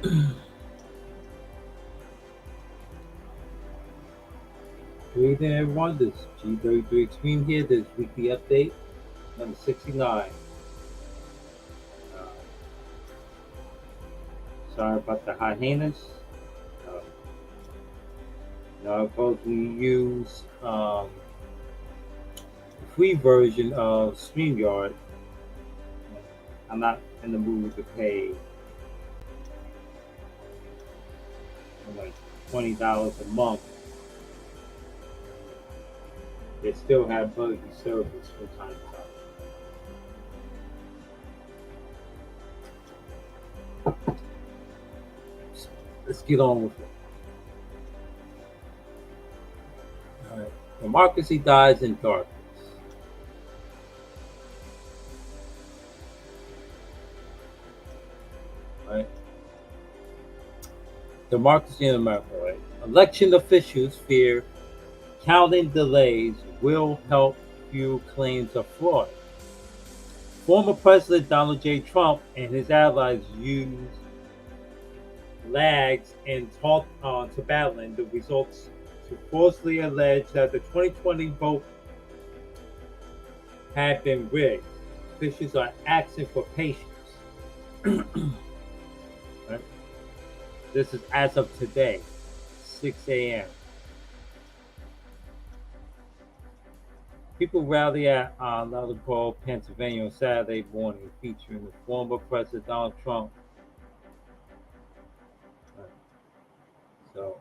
Good evening, everyone. This is G33 Extreme here. This weekly update, number 69. Uh, Sorry about the hyenas. Uh, of course, we use the free version of StreamYard. I'm not in the mood to pay like $20 a month. They still have buggy service from time to time. Let's get on with it. All right. Democracy dies in darkness. Right? Democracy in America. Right? Election officials fear counting delays will help fuel claims of fraud. Former President Donald J. Trump and his allies used lags and talked to battling the results to falsely allege that the 2020 vote had been rigged. Officials are asking for patience. Right? This is as of today, 6 a.m. People rally at Loudon, Pennsylvania on Saturday morning, featuring the former President Donald Trump. Right. So,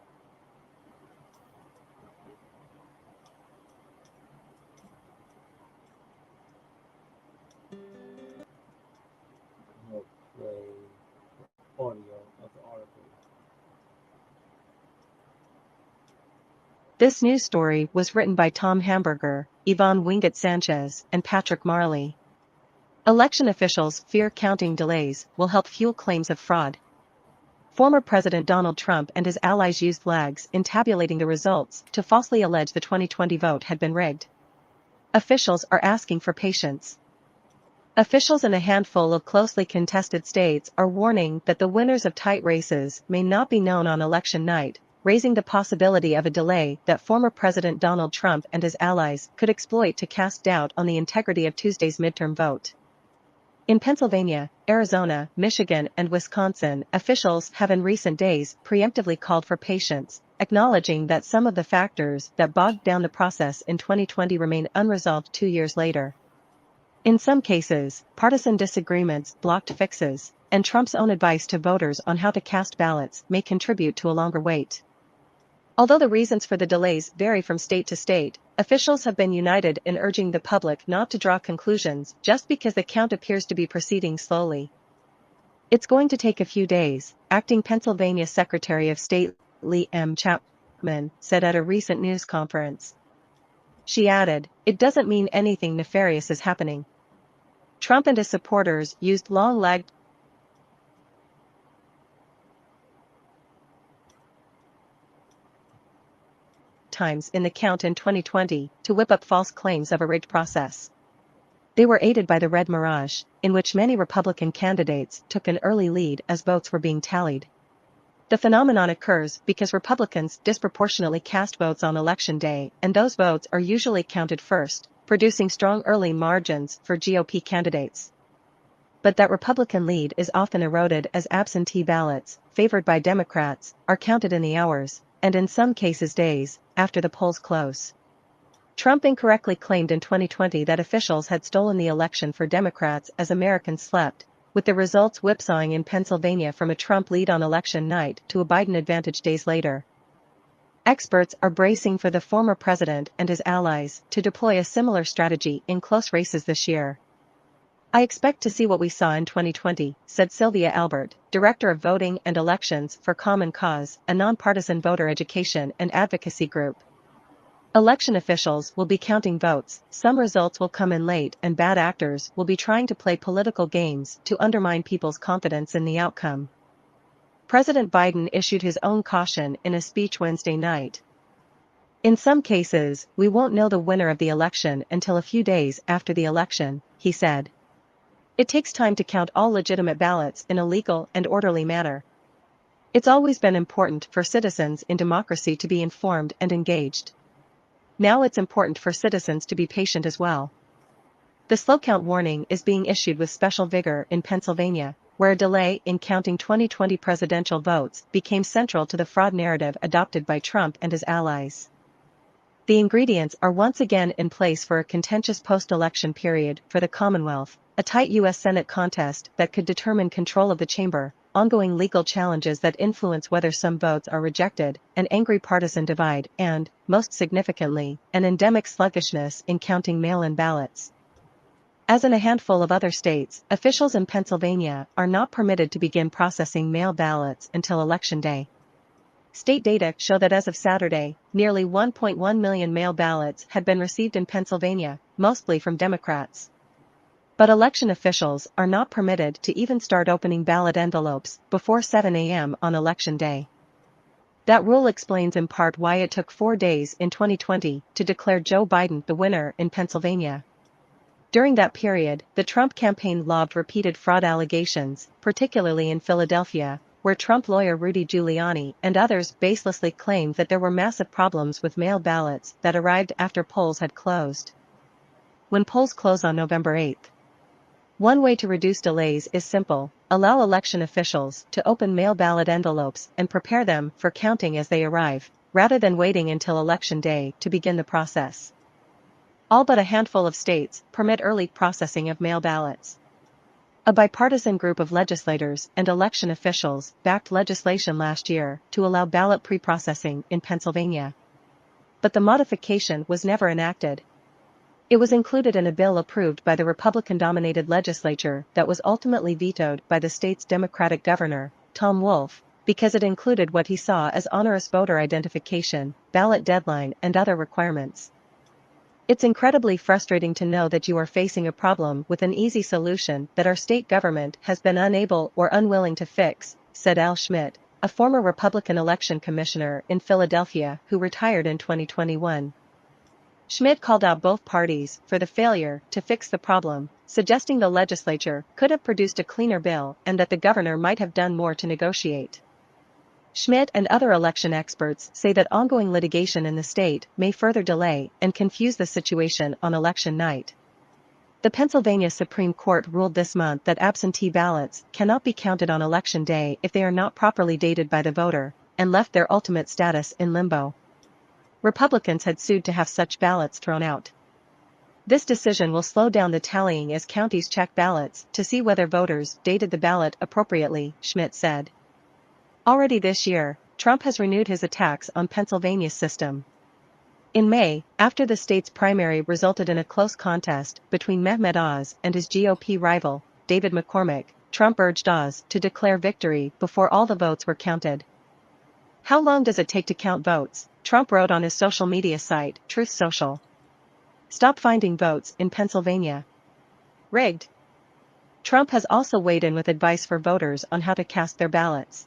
we'll play audio of the article. This news story was written by Tom Hamburger, Yvonne Wingate Sanchez, and Patrick Marley. Election officials fear counting delays will help fuel claims of fraud. Former President Donald Trump and his allies used lags in tabulating the results to falsely allege the 2020 vote had been rigged. Officials are asking for patience. Officials in a handful of closely contested states are warning that the winners of tight races may not be known on election night, raising the possibility of a delay that former President Donald Trump and his allies could exploit to cast doubt on the integrity of Tuesday's midterm vote. In Pennsylvania, Arizona, Michigan, and Wisconsin, officials have in recent days preemptively called for patience, acknowledging that some of the factors that bogged down the process in 2020 remain unresolved 2 years later. In some cases, partisan disagreements blocked fixes, and Trump's own advice to voters on how to cast ballots may contribute to a longer wait. Although the reasons for the delays vary from state to state, officials have been united in urging the public not to draw conclusions just because the count appears to be proceeding slowly. It's going to take a few days, acting Pennsylvania Secretary of State Lee M. Chapman said at a recent news conference. She added, "It doesn't mean anything nefarious is happening." Trump and his supporters used long lag times in the count in 2020 to whip up false claims of a rigged process. They were aided by the Red Mirage, in which many Republican candidates took an early lead as votes were being tallied. The phenomenon occurs because Republicans disproportionately cast votes on Election Day, and those votes are usually counted first, producing strong early margins for GOP candidates. But that Republican lead is often eroded as absentee ballots, favored by Democrats, are counted in the hours, and in some cases days, after the polls close. Trump incorrectly claimed in 2020 that officials had stolen the election for Democrats as Americans slept, with the results whipsawing in Pennsylvania from a Trump lead on election night to a Biden advantage days later. Experts are bracing for the former president and his allies to deploy a similar strategy in close races this year. "I expect to see what we saw in 2020, said Sylvia Albert, Director of Voting and Elections for Common Cause, a nonpartisan voter education and advocacy group. Election officials will be counting votes, some results will come in late, and bad actors will be trying to play political games to undermine people's confidence in the outcome." President Biden issued his own caution in a speech Wednesday night. "In some cases, we won't know the winner of the election until a few days after the election," he said. "It takes time to count all legitimate ballots in a legal and orderly manner. It's always been important for citizens in democracy to be informed and engaged. Now it's important for citizens to be patient as well. The slow count warning is being issued with special vigor in Pennsylvania, where a delay in counting 2020 presidential votes became central to the fraud narrative adopted by Trump and his allies. The ingredients are once again in place for a contentious post-election period for the Commonwealth, a tight U.S. Senate contest that could determine control of the chamber, ongoing legal challenges that influence whether some votes are rejected, an angry partisan divide, and, most significantly, an endemic sluggishness in counting mail-in ballots. As in a handful of other states, officials in Pennsylvania are not permitted to begin processing mail ballots until Election Day. State data show that as of Saturday, nearly 1.1 million mail ballots had been received in Pennsylvania, mostly from Democrats. But election officials are not permitted to even start opening ballot envelopes before 7 a.m. on Election Day. That rule explains in part why it took 4 days in 2020 to declare Joe Biden the winner in Pennsylvania. During that period, the Trump campaign lobbed repeated fraud allegations, particularly in Philadelphia, where Trump lawyer Rudy Giuliani and others baselessly claimed that there were massive problems with mail ballots that arrived after polls had closed. When polls close on November 8. One way to reduce delays is simple: allow election officials to open mail ballot envelopes and prepare them for counting as they arrive, rather than waiting until Election Day to begin the process. All but a handful of states permit early processing of mail ballots. A bipartisan group of legislators and election officials backed legislation last year to allow ballot pre-processing in Pennsylvania. But the modification was never enacted. It was included in a bill approved by the Republican-dominated legislature that was ultimately vetoed by the state's Democratic governor, Tom Wolf, because it included what he saw as onerous voter identification, ballot deadline, and other requirements. It's incredibly frustrating to know that you are facing a problem with an easy solution that our state government has been unable or unwilling to fix, said Al Schmidt, a former Republican election commissioner in Philadelphia who retired in 2021. Schmidt called out both parties for the failure to fix the problem, suggesting the legislature could have produced a cleaner bill and that the governor might have done more to negotiate. Schmidt and other election experts say that ongoing litigation in the state may further delay and confuse the situation on election night. The Pennsylvania Supreme Court ruled this month that absentee ballots cannot be counted on Election Day if they are not properly dated by the voter, and left their ultimate status in limbo. Republicans had sued to have such ballots thrown out. This decision will slow down the tallying as counties check ballots to see whether voters dated the ballot appropriately, Schmidt said. Already this year, Trump has renewed his attacks on Pennsylvania's system. In May, after the state's primary resulted in a close contest between Mehmet Oz and his GOP rival, David McCormick, Trump urged Oz to declare victory before all the votes were counted. "How long does it take to count votes?" Trump wrote on his social media site, Truth Social. "Stop finding votes in Pennsylvania. Rigged." Trump has also weighed in with advice for voters on how to cast their ballots.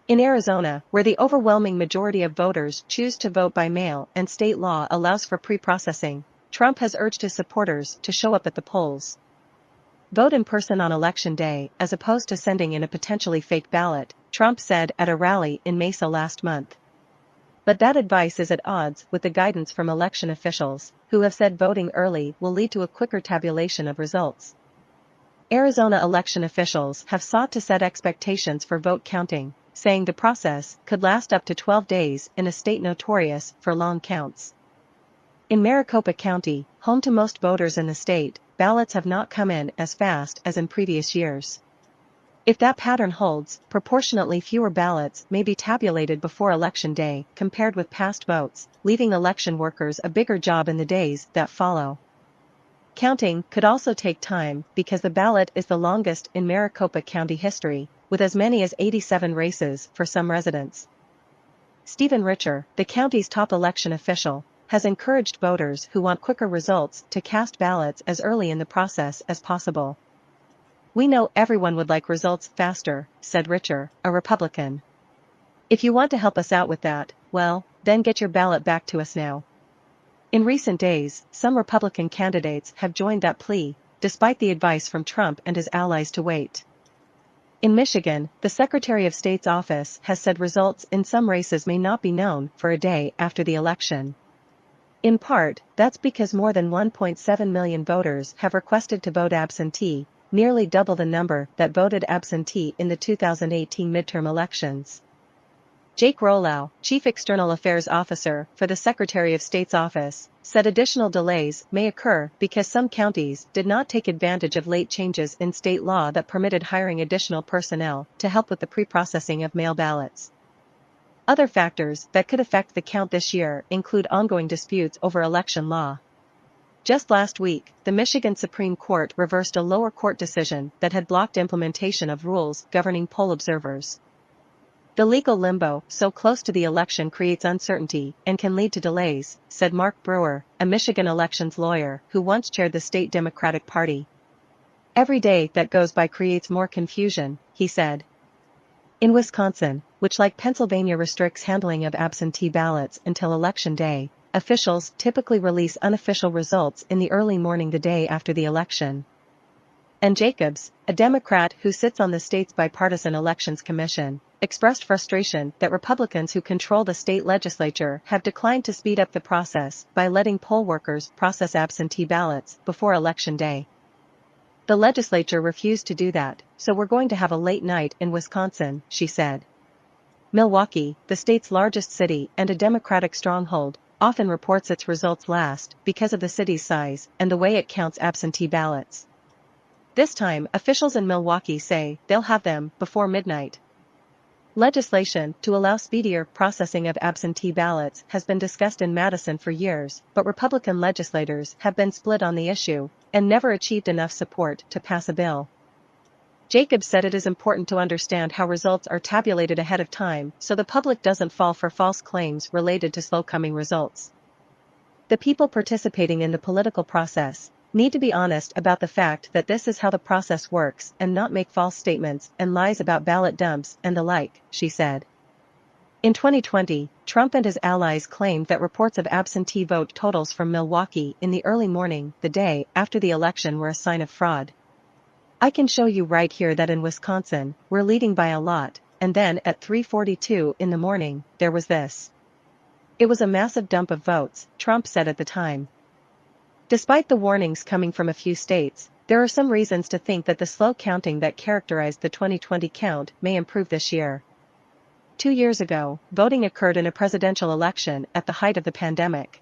In Arizona, where the overwhelming majority of voters choose to vote by mail and state law allows for pre-processing, Trump has urged his supporters to show up at the polls. "Vote in person on Election Day as opposed to sending in a potentially fake ballot," Trump said at a rally in Mesa last month. But that advice is at odds with the guidance from election officials, who have said voting early will lead to a quicker tabulation of results. Arizona election officials have sought to set expectations for vote counting, saying the process could last up to 12 days in a state notorious for long counts. In Maricopa County, home to most voters in the state, ballots have not come in as fast as in previous years. If that pattern holds, proportionately fewer ballots may be tabulated before Election Day compared with past votes, leaving election workers a bigger job in the days that follow. Counting could also take time because the ballot is the longest in Maricopa County history, with as many as 87 races for some residents. Stephen Richer, the county's top election official, has encouraged voters who want quicker results to cast ballots as early in the process as possible. "We know everyone would like results faster," said Richer, a Republican. "If you want to help us out with that, well, then get your ballot back to us now." In recent days, some Republican candidates have joined that plea, despite the advice from Trump and his allies to wait. In Michigan, the Secretary of State's office has said results in some races may not be known for a day after the election. In part, that's because more than 1.7 million voters have requested to vote absentee, nearly double the number that voted absentee in the 2018 midterm elections. Jake Rolow, Chief External Affairs Officer for the Secretary of State's office, said additional delays may occur because some counties did not take advantage of late changes in state law that permitted hiring additional personnel to help with the pre-processing of mail ballots. Other factors that could affect the count this year include ongoing disputes over election law. Just last week, the Michigan Supreme Court reversed a lower court decision that had blocked implementation of rules governing poll observers. The legal limbo so close to the election creates uncertainty and can lead to delays, said Mark Brewer, a Michigan elections lawyer who once chaired the state Democratic Party. Every day that goes by creates more confusion, he said. In Wisconsin, which like Pennsylvania restricts handling of absentee ballots until Election Day, officials typically release unofficial results in the early morning the day after the election. And Jacobs, a Democrat who sits on the state's bipartisan elections commission, expressed frustration that Republicans who control the state legislature have declined to speed up the process by letting poll workers process absentee ballots before Election Day. The legislature refused to do that, so we're going to have a late night in Wisconsin, she said. Milwaukee, the state's largest city and a Democratic stronghold, often reports its results last because of the city's size and the way it counts absentee ballots. This time, officials in Milwaukee say they'll have them before midnight. Legislation to allow speedier processing of absentee ballots has been discussed in Madison for years, but Republican legislators have been split on the issue and never achieved enough support to pass a bill. Jacobs said it is important to understand how results are tabulated ahead of time so the public doesn't fall for false claims related to slow-coming results. The people participating in the political process need to be honest about the fact that this is how the process works and not make false statements and lies about ballot dumps and the like, she said. In 2020, Trump and his allies claimed that reports of absentee vote totals from Milwaukee in the early morning, the day after the election, were a sign of fraud. I can show you right here that in Wisconsin, we're leading by a lot, and then at 3:42 in the morning, there was this. It was a massive dump of votes, Trump said at the time. Despite the warnings coming from a few states, there are some reasons to think that the slow counting that characterized the 2020 count may improve this year. 2 years ago, voting occurred in a presidential election at the height of the pandemic.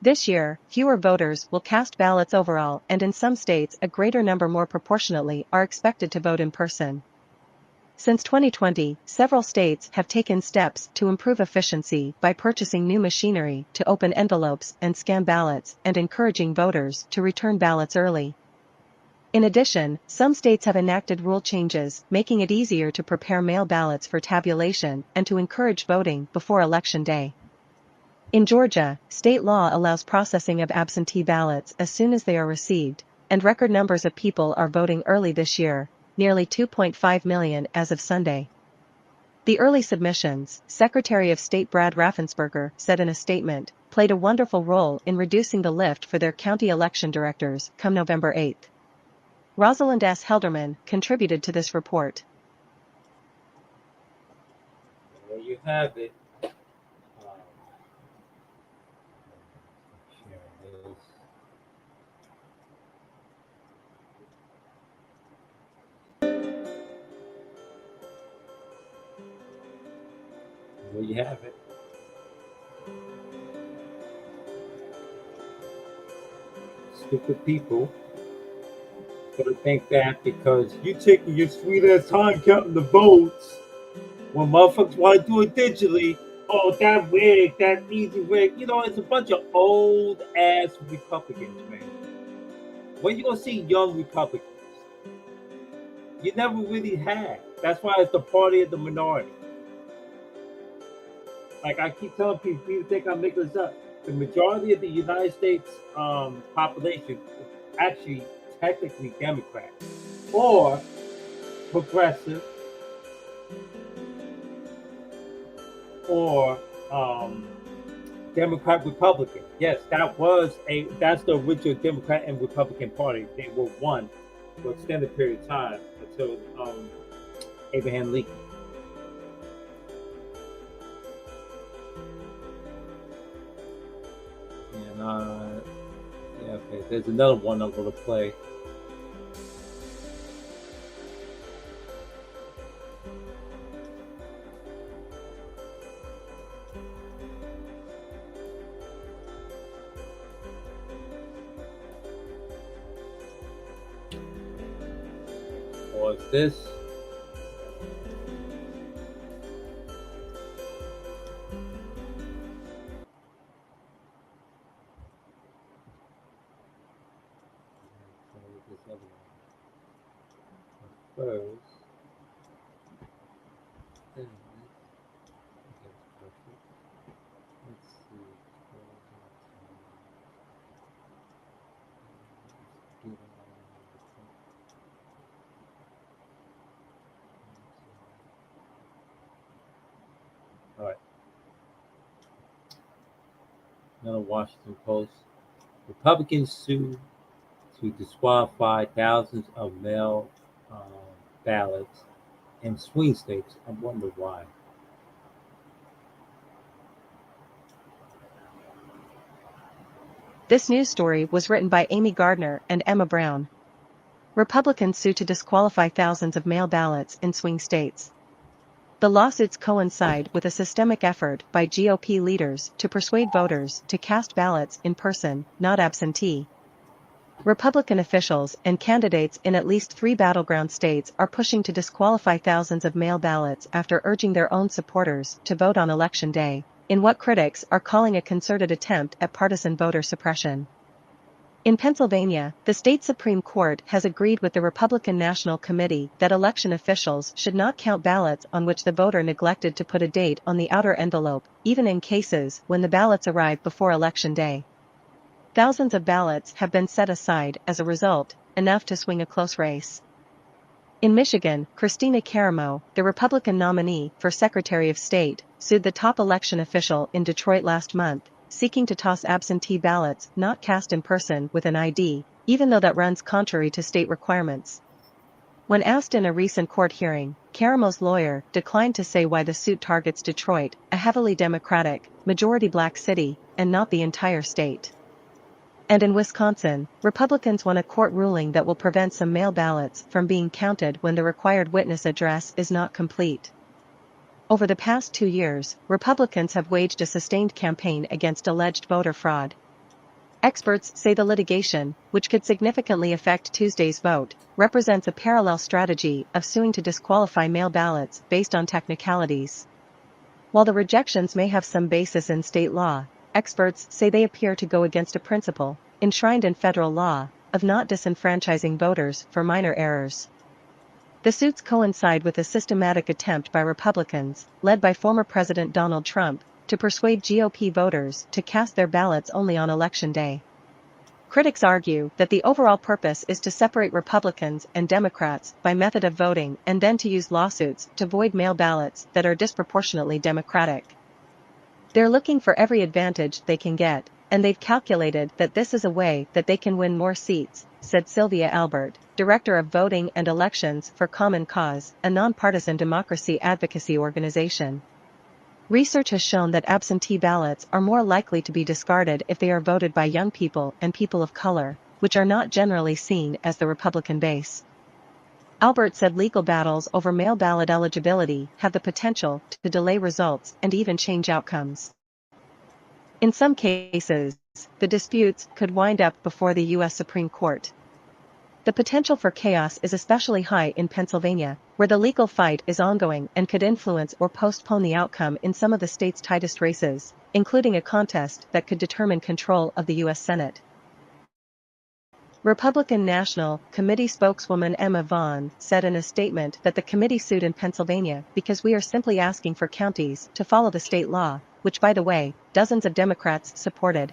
This year, fewer voters will cast ballots overall, and in some states a greater number more proportionately are expected to vote in person. Since 2020, several states have taken steps to improve efficiency by purchasing new machinery to open envelopes and scan ballots and encouraging voters to return ballots early. In addition, some states have enacted rule changes making it easier to prepare mail ballots for tabulation and to encourage voting before Election Day. In Georgia, state law allows processing of absentee ballots as soon as they are received, and record numbers of people are voting early this year, nearly 2.5 million as of Sunday. The early submissions, Secretary of State Brad Raffensperger said in a statement, played a wonderful role in reducing the lift for their county election directors come November 8. Rosalind S. Helderman contributed to this report. There you have it. Share this. There you have it. Stupid people gonna think that because you taking your sweet ass time counting the votes when motherfuckers want to do it digitally. Oh, that wig, that easy wig. You know, it's a bunch of old ass Republicans, man. When you gonna see young Republicans? You never really had. That's why it's the party of the minority. Like I keep telling people think I'm making this up. The majority of the United States population is actually technically Democrat or progressive or Democrat Republican. Yes, that's the original Democrat and Republican Party. They were one for an extended period of time until Abraham Lincoln. And yeah, okay. There's another one I'm gonna play. Or is this? This other one. First. Then okay, perfect. Let's see. All right. Another Washington Post. Republicans sue to disqualify thousands of mail um, ballots in swing states. I wonder why. This news story was written by Amy Gardner and Emma Brown. Republicans sue to disqualify thousands of mail ballots in swing states. The lawsuits coincide with a systemic effort by GOP leaders to persuade voters to cast ballots in person, not absentee. Republican officials and candidates in at least 3 battleground states are pushing to disqualify thousands of mail ballots after urging their own supporters to vote on Election Day, in what critics are calling a concerted attempt at partisan voter suppression. In Pennsylvania, the state Supreme Court has agreed with the Republican National Committee that election officials should not count ballots on which the voter neglected to put a date on the outer envelope, even in cases when the ballots arrive before Election Day. Thousands of ballots have been set aside as a result, enough to swing a close race. In Michigan, Christina Caramo, the Republican nominee for Secretary of State, sued the top election official in Detroit last month, seeking to toss absentee ballots not cast in person with an ID, even though that runs contrary to state requirements. When asked in a recent court hearing, Caramo's lawyer declined to say why the suit targets Detroit, a heavily Democratic, majority-black city, and not the entire state. And in Wisconsin, Republicans won a court ruling that will prevent some mail ballots from being counted when the required witness address is not complete. Over the past 2 years, Republicans have waged a sustained campaign against alleged voter fraud. Experts say the litigation, which could significantly affect Tuesday's vote, represents a parallel strategy of suing to disqualify mail ballots based on technicalities. While the rejections may have some basis in state law, experts say they appear to go against a principle, enshrined in federal law, of not disenfranchising voters for minor errors. The suits coincide with a systematic attempt by Republicans, led by former President Donald Trump, to persuade GOP voters to cast their ballots only on Election Day. Critics argue that the overall purpose is to separate Republicans and Democrats by method of voting and then to use lawsuits to void mail ballots that are disproportionately Democratic. They're looking for every advantage they can get, and they've calculated that this is a way that they can win more seats, said Sylvia Albert, Director of Voting and Elections for Common Cause, a nonpartisan democracy advocacy organization. Research has shown that absentee ballots are more likely to be discarded if they are voted by young people and people of color, which are not generally seen as the Republican base. Albert said legal battles over mail ballot eligibility have the potential to delay results and even change outcomes. In some cases, the disputes could wind up before the U.S. Supreme Court. The potential for chaos is especially high in Pennsylvania, where the legal fight is ongoing and could influence or postpone the outcome in some of the state's tightest races, including a contest that could determine control of the U.S. Senate. Republican National Committee spokeswoman Emma Vaughn said in a statement that the committee sued in Pennsylvania because we are simply asking for counties to follow the state law, which by the way, dozens of Democrats supported.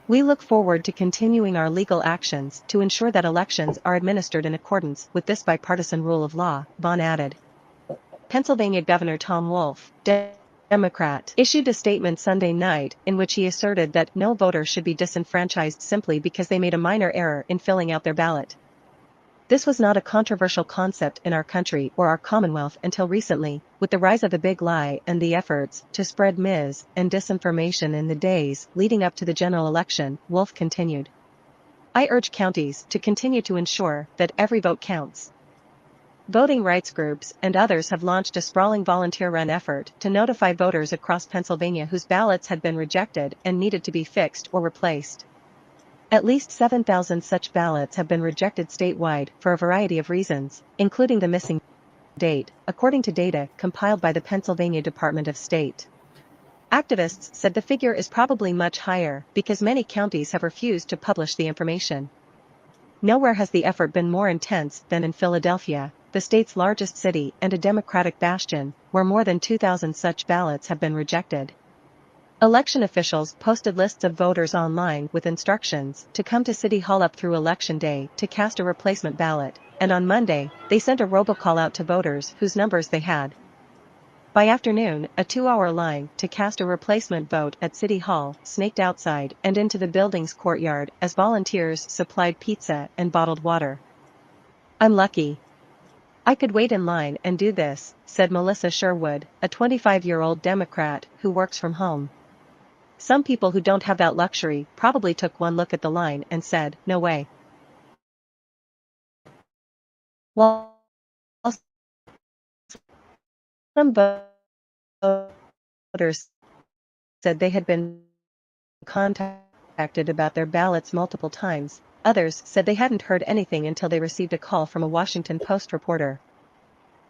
We look forward to continuing our legal actions to ensure that elections are administered in accordance with this bipartisan rule of law, Vaughn added. Pennsylvania Governor Tom Wolf, Democrat, issued a statement Sunday night in which he asserted that no voter should be disenfranchised simply because they made a minor error in filling out their ballot. This was not a controversial concept in our country or our Commonwealth until recently, with the rise of the big lie and the efforts to spread mis- and disinformation in the days leading up to the general election, Wolf continued. I urge counties to continue to ensure that every vote counts. Voting rights groups and others have launched a sprawling volunteer-run effort to notify voters across Pennsylvania whose ballots had been rejected and needed to be fixed or replaced. At least 7,000 such ballots have been rejected statewide for a variety of reasons, including the missing date, according to data compiled by the Pennsylvania Department of State. Activists said the figure is probably much higher because many counties have refused to publish the information. Nowhere has the effort been more intense than in Philadelphia, the state's largest city and a Democratic bastion, where more than 2,000 such ballots have been rejected. Election officials posted lists of voters online with instructions to come to City Hall up through Election Day to cast a replacement ballot, and on Monday, they sent a robocall out to voters whose numbers they had. By afternoon, a 2-hour line to cast a replacement vote at City Hall snaked outside and into the building's courtyard as volunteers supplied pizza and bottled water. I'm lucky. I could wait in line and do this, said Melissa Sherwood, a 25-year-old Democrat who works from home. Some people who don't have that luxury probably took one look at the line and said, no way. While some voters said they had been contacted about their ballots multiple times, others said they hadn't heard anything until they received a call from a Washington Post reporter.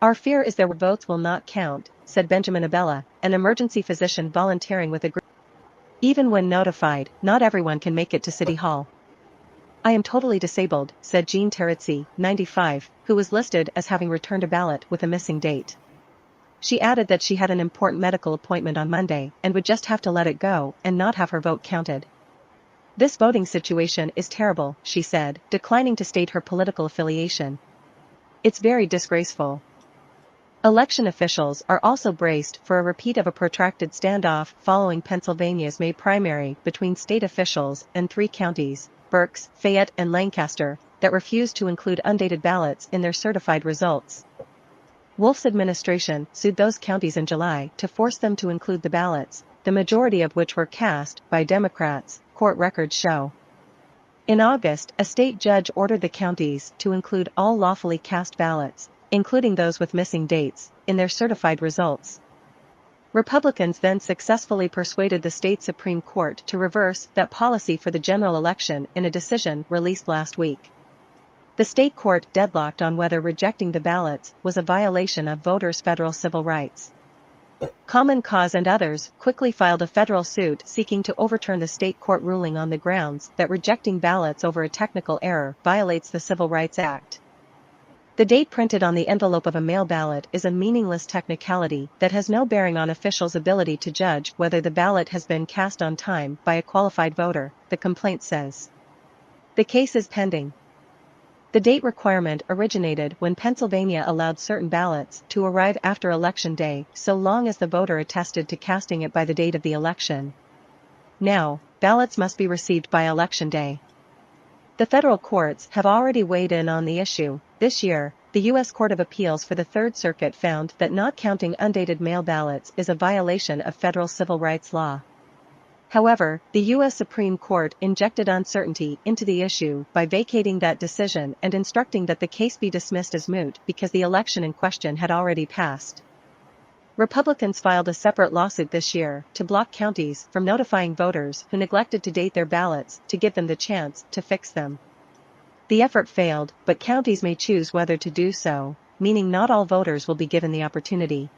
Our fear is their votes will not count, said Benjamin Abella, an emergency physician volunteering with a group. Even when notified, not everyone can make it to City Hall. I am totally disabled, said Jean Terrizzi, 95, who was listed as having returned a ballot with a missing date. She added that she had an important medical appointment on Monday and would just have to let it go and not have her vote counted. This voting situation is terrible, she said, declining to state her political affiliation. It's very disgraceful. Election officials are also braced for a repeat of a protracted standoff following Pennsylvania's May primary between state officials and 3 counties, Berks, Fayette and Lancaster, that refused to include undated ballots in their certified results. Wolf's administration sued those counties in July to force them to include the ballots, the majority of which were cast by Democrats, court records show. In August, a state judge ordered the counties to include all lawfully cast ballots, including those with missing dates, in their certified results. Republicans then successfully persuaded the state Supreme Court to reverse that policy for the general election in a decision released last week. The state court deadlocked on whether rejecting the ballots was a violation of voters' federal civil rights. Common Cause and others quickly filed a federal suit seeking to overturn the state court ruling on the grounds that rejecting ballots over a technical error violates the Civil Rights Act. The date printed on the envelope of a mail ballot is a meaningless technicality that has no bearing on officials' ability to judge whether the ballot has been cast on time by a qualified voter, the complaint says. The case is pending. The date requirement originated when Pennsylvania allowed certain ballots to arrive after Election Day so long as the voter attested to casting it by the date of the election. Now, ballots must be received by Election Day. The federal courts have already weighed in on the issue. This year, the U.S. Court of Appeals for the Third Circuit found that not counting undated mail ballots is a violation of federal civil rights law. However, the U.S. Supreme Court injected uncertainty into the issue by vacating that decision and instructing that the case be dismissed as moot because the election in question had already passed. Republicans filed a separate lawsuit this year to block counties from notifying voters who neglected to date their ballots to give them the chance to fix them. The effort failed, but counties may choose whether to do so, meaning not all voters will be given the opportunity.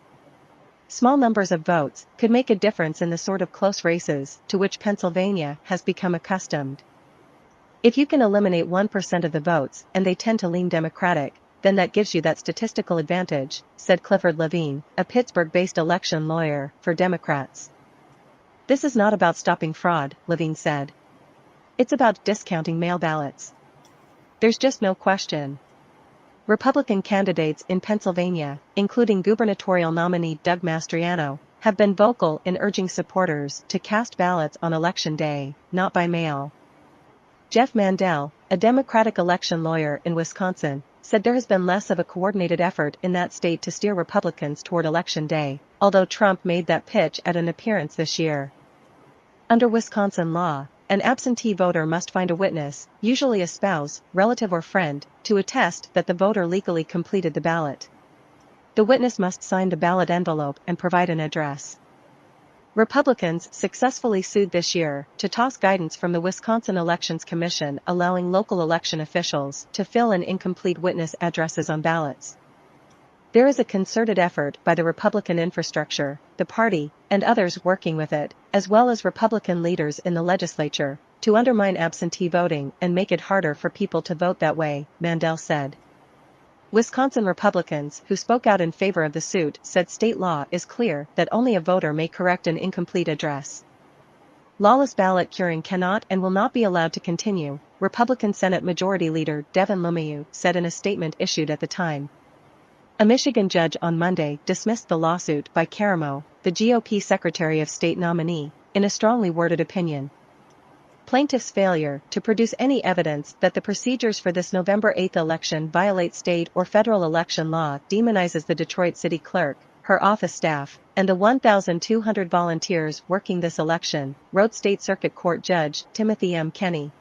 Small numbers of votes could make a difference in the sort of close races to which Pennsylvania has become accustomed. If you can eliminate 1% of the votes and they tend to lean Democratic, then that gives you that statistical advantage, said Clifford Levine, a Pittsburgh-based election lawyer for Democrats. This is not about stopping fraud, Levine said. It's about discounting mail ballots. There's just no question. Republican candidates in Pennsylvania, including gubernatorial nominee Doug Mastriano, have been vocal in urging supporters to cast ballots on Election Day, not by mail. Jeff Mandel, a Democratic election lawyer in Wisconsin, said there has been less of a coordinated effort in that state to steer Republicans toward Election Day, although Trump made that pitch at an appearance this year. Under Wisconsin law, an absentee voter must find a witness, usually a spouse, relative or friend, to attest that the voter legally completed the ballot. The witness must sign the ballot envelope and provide an address. Republicans successfully sued this year to toss guidance from the Wisconsin Elections Commission allowing local election officials to fill in incomplete witness addresses on ballots. There is a concerted effort by the Republican infrastructure, the party, and others working with it, as well as Republican leaders in the legislature, to undermine absentee voting and make it harder for people to vote that way, Mandel said. Wisconsin Republicans who spoke out in favor of the suit said state law is clear that only a voter may correct an incomplete address. Lawless ballot curing cannot and will not be allowed to continue, Republican Senate Majority Leader Devin LeMahieu said in a statement issued at the time. A Michigan judge on Monday dismissed the lawsuit by Karamo, the GOP Secretary of State nominee, in a strongly worded opinion. Plaintiffs' failure to produce any evidence that the procedures for this November 8 election violate state or federal election law demonizes the Detroit City Clerk, her office staff, and the 1,200 volunteers working this election, wrote State Circuit Court Judge Timothy M. Kenny.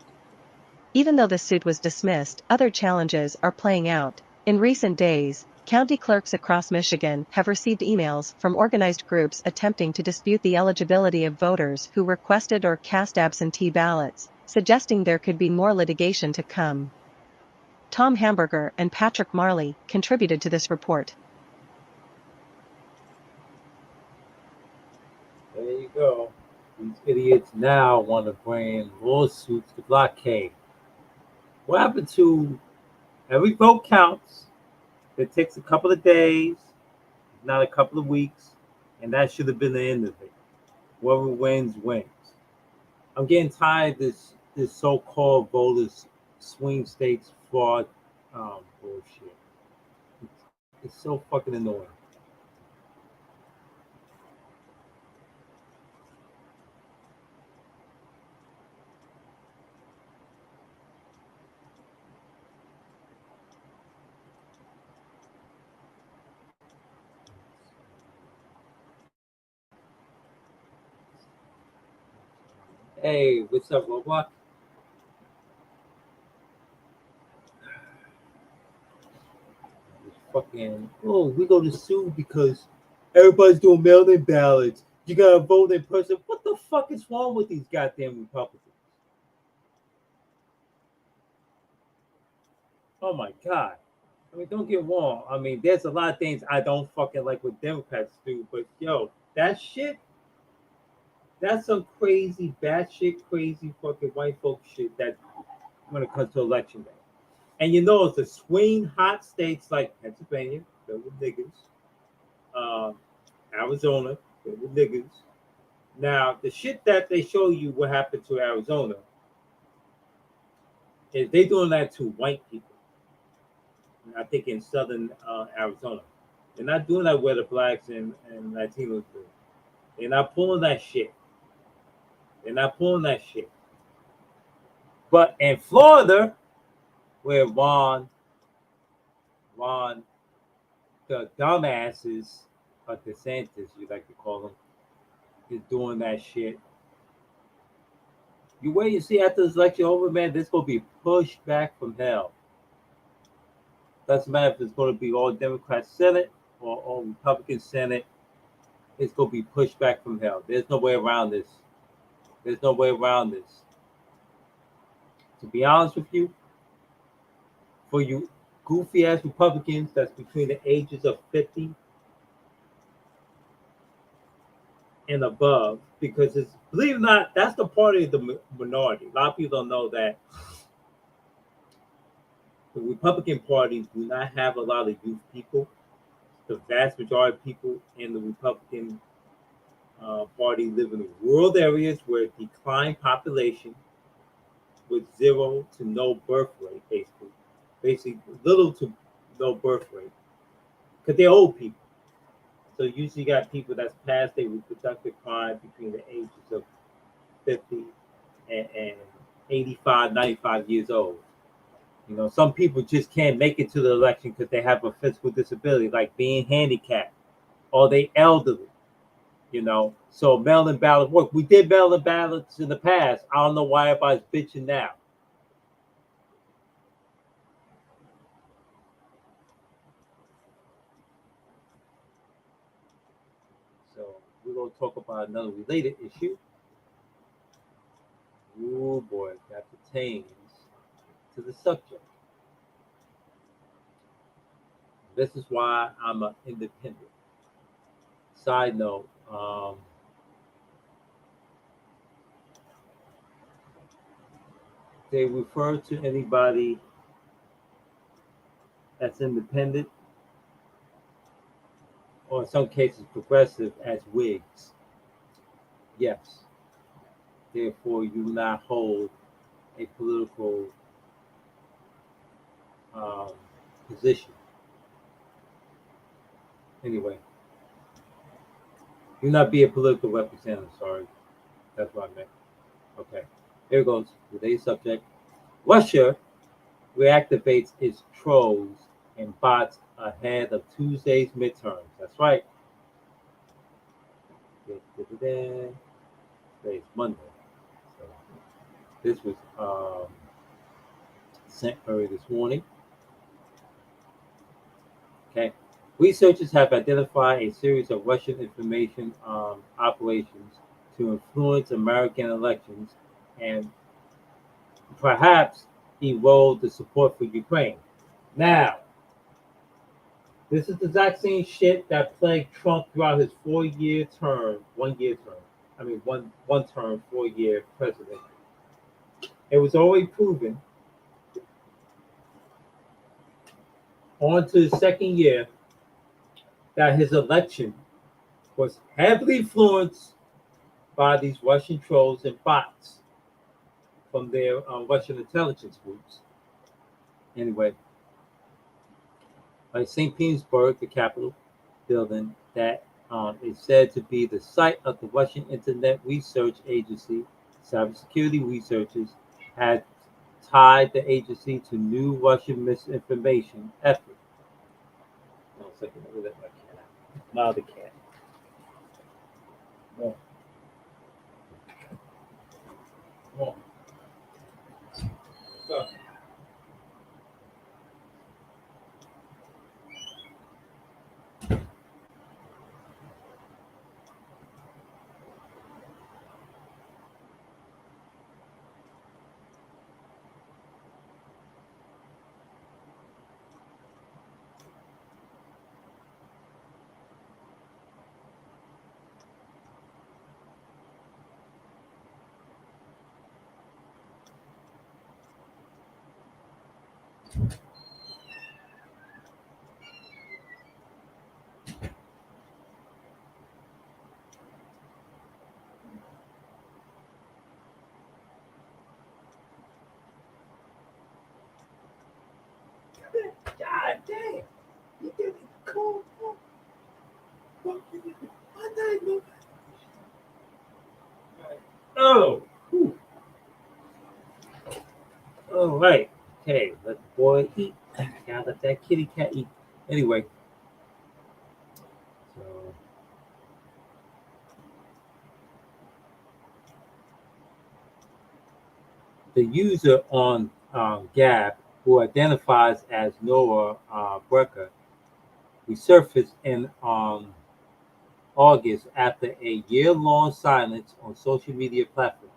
Even though the suit was dismissed, other challenges are playing out. In recent days, county clerks across Michigan have received emails from organized groups attempting to dispute the eligibility of voters who requested or cast absentee ballots, suggesting there could be more litigation to come. Tom Hamburger and Patrick Marley contributed to this report. There you go. These idiots now want to bring lawsuits to blockade. What happened to every vote counts? It takes a couple of days, not a couple of weeks, and that should have been the end of it. Whoever wins, wins. I'm getting tired of this so-called voters swing states fraud bullshit. It's so fucking annoying. Hey, what's up, Roblox? Fucking, oh, we go to sue because everybody's doing mail-in ballots. You gotta vote in person. What the fuck is wrong with these goddamn Republicans? Oh my god. I mean, don't get wrong. I mean, there's a lot of things I don't fucking like what Democrats do, but yo, that shit, that's some crazy, batshit, crazy fucking white folk shit that when it comes to election day. And you know, it's the swing hot states like Pennsylvania, filled with niggas, uh, Arizona, filled with niggas. Now, the shit that they show you what happened to Arizona is they doing that to white people. I think in southern Arizona. They're not doing that where the blacks and Latinos do. They're not pulling that shit. They're not pulling that shit. But in Florida, where Ron, the dumbasses, or DeSantis, you like to call him, is doing that shit. You wait and see after this election over, man, this will be pushed back from hell. Doesn't matter if it's going to be all Democrat Senate or all Republican Senate, it's going to be pushed back from hell. There's no way around this. There's no way around this. To be honest with you, for you goofy ass Republicans that's between the ages of 50 and above, because it's, believe it or not, that's the party of the minority. A lot of people don't know that the Republican Party do not have a lot of youth people. The vast majority of people in the Republican Party live in rural areas where declined population with zero to no birth rate, basically little to no birth rate, because they're old people. So you usually got people that's past their reproductive prime between the ages of 50 and 85, 95 years old. You know, some people just can't make it to the election because they have a physical disability, like being handicapped or they elderly. You know, so mail-in ballot work. We did mail-in ballots in the past. I don't know why everybody's bitching now. So we're gonna talk about another related issue. Oh boy, that pertains to the subject. This is why I'm an independent. Side note, they refer to anybody that's independent, or in some cases progressive, as Whigs. Yes. Therefore, you will not hold a political um, position. Anyway, you not be a political representative. Sorry, that's what I meant. Okay, here goes. Today's subject: Russia reactivates its trolls and bots ahead of Tuesday's midterms. That's right. Today's Monday. So this was sent early this morning. Okay. Researchers have identified a series of Russian information operations to influence American elections and perhaps erode the support for Ukraine. Now, this is the exact same shit that plagued Trump throughout his 4 year term, 1 year term. I mean, one term, 4 year president. It was already proven on to his second year that his election was heavily influenced by these Russian trolls and bots from their Russian intelligence groups. Anyway, like St. Petersburg, the Capitol building that is said to be the site of the Russian Internet Research Agency, cybersecurity researchers had tied the agency to new Russian misinformation effort. No, second, look at my cat. Now the cat. Come on, come on. Go. God damn. You get it cool. Oh, whew. All right. Okay, let the boy eat. I gotta let that kitty cat eat. Anyway, so the user on Gab, who identifies as Noah Brecker, resurfaced in August after a year-long silence on social media platforms.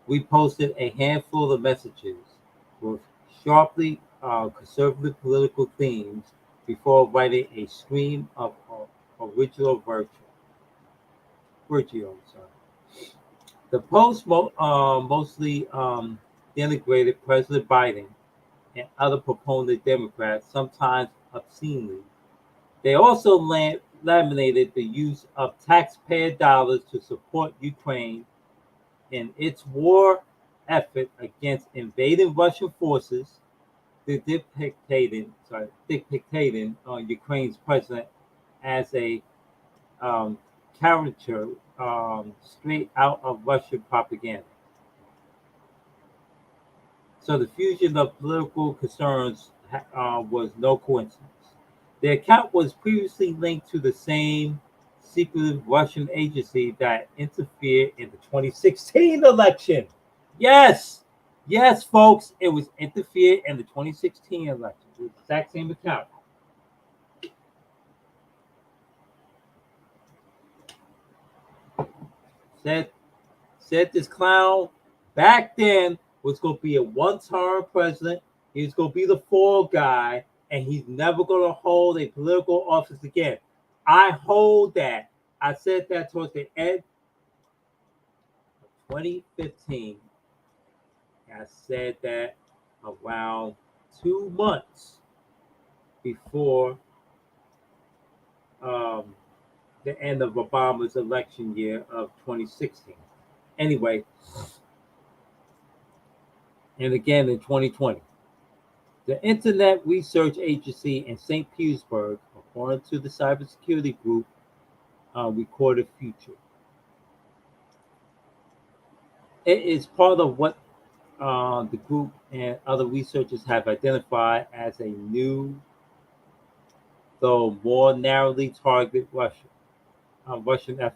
We posted a handful of messages with sharply conservative political themes before writing a stream of original virtue. The post mostly denigrated President Biden and other proponent Democrats, sometimes obscenely. They also laminated the use of taxpayer dollars to support Ukraine in its war effort against invading Russian forces, depicting Ukraine's president as a um, caricature straight out of Russian propaganda. So the fusion of political concerns was no coincidence. The account was previously linked to the same secretive Russian agency that interfered in the 2016 election. Yes, yes, folks, it was interfered in the 2016 election. The exact same account. Said said this clown back then was going to be a one-term president. He was going to be the fall guy, and he's never going to hold a political office again. I hold that. I said that towards the end of 2015. I said that around 2 months before um, the end of Obama's election year of 2016. Anyway, and again in 2020. The Internet Research Agency in St. Petersburg, according to the cybersecurity group, Recorded Future. It is part of what the group and other researchers have identified as a new, though more narrowly targeted Russian effort.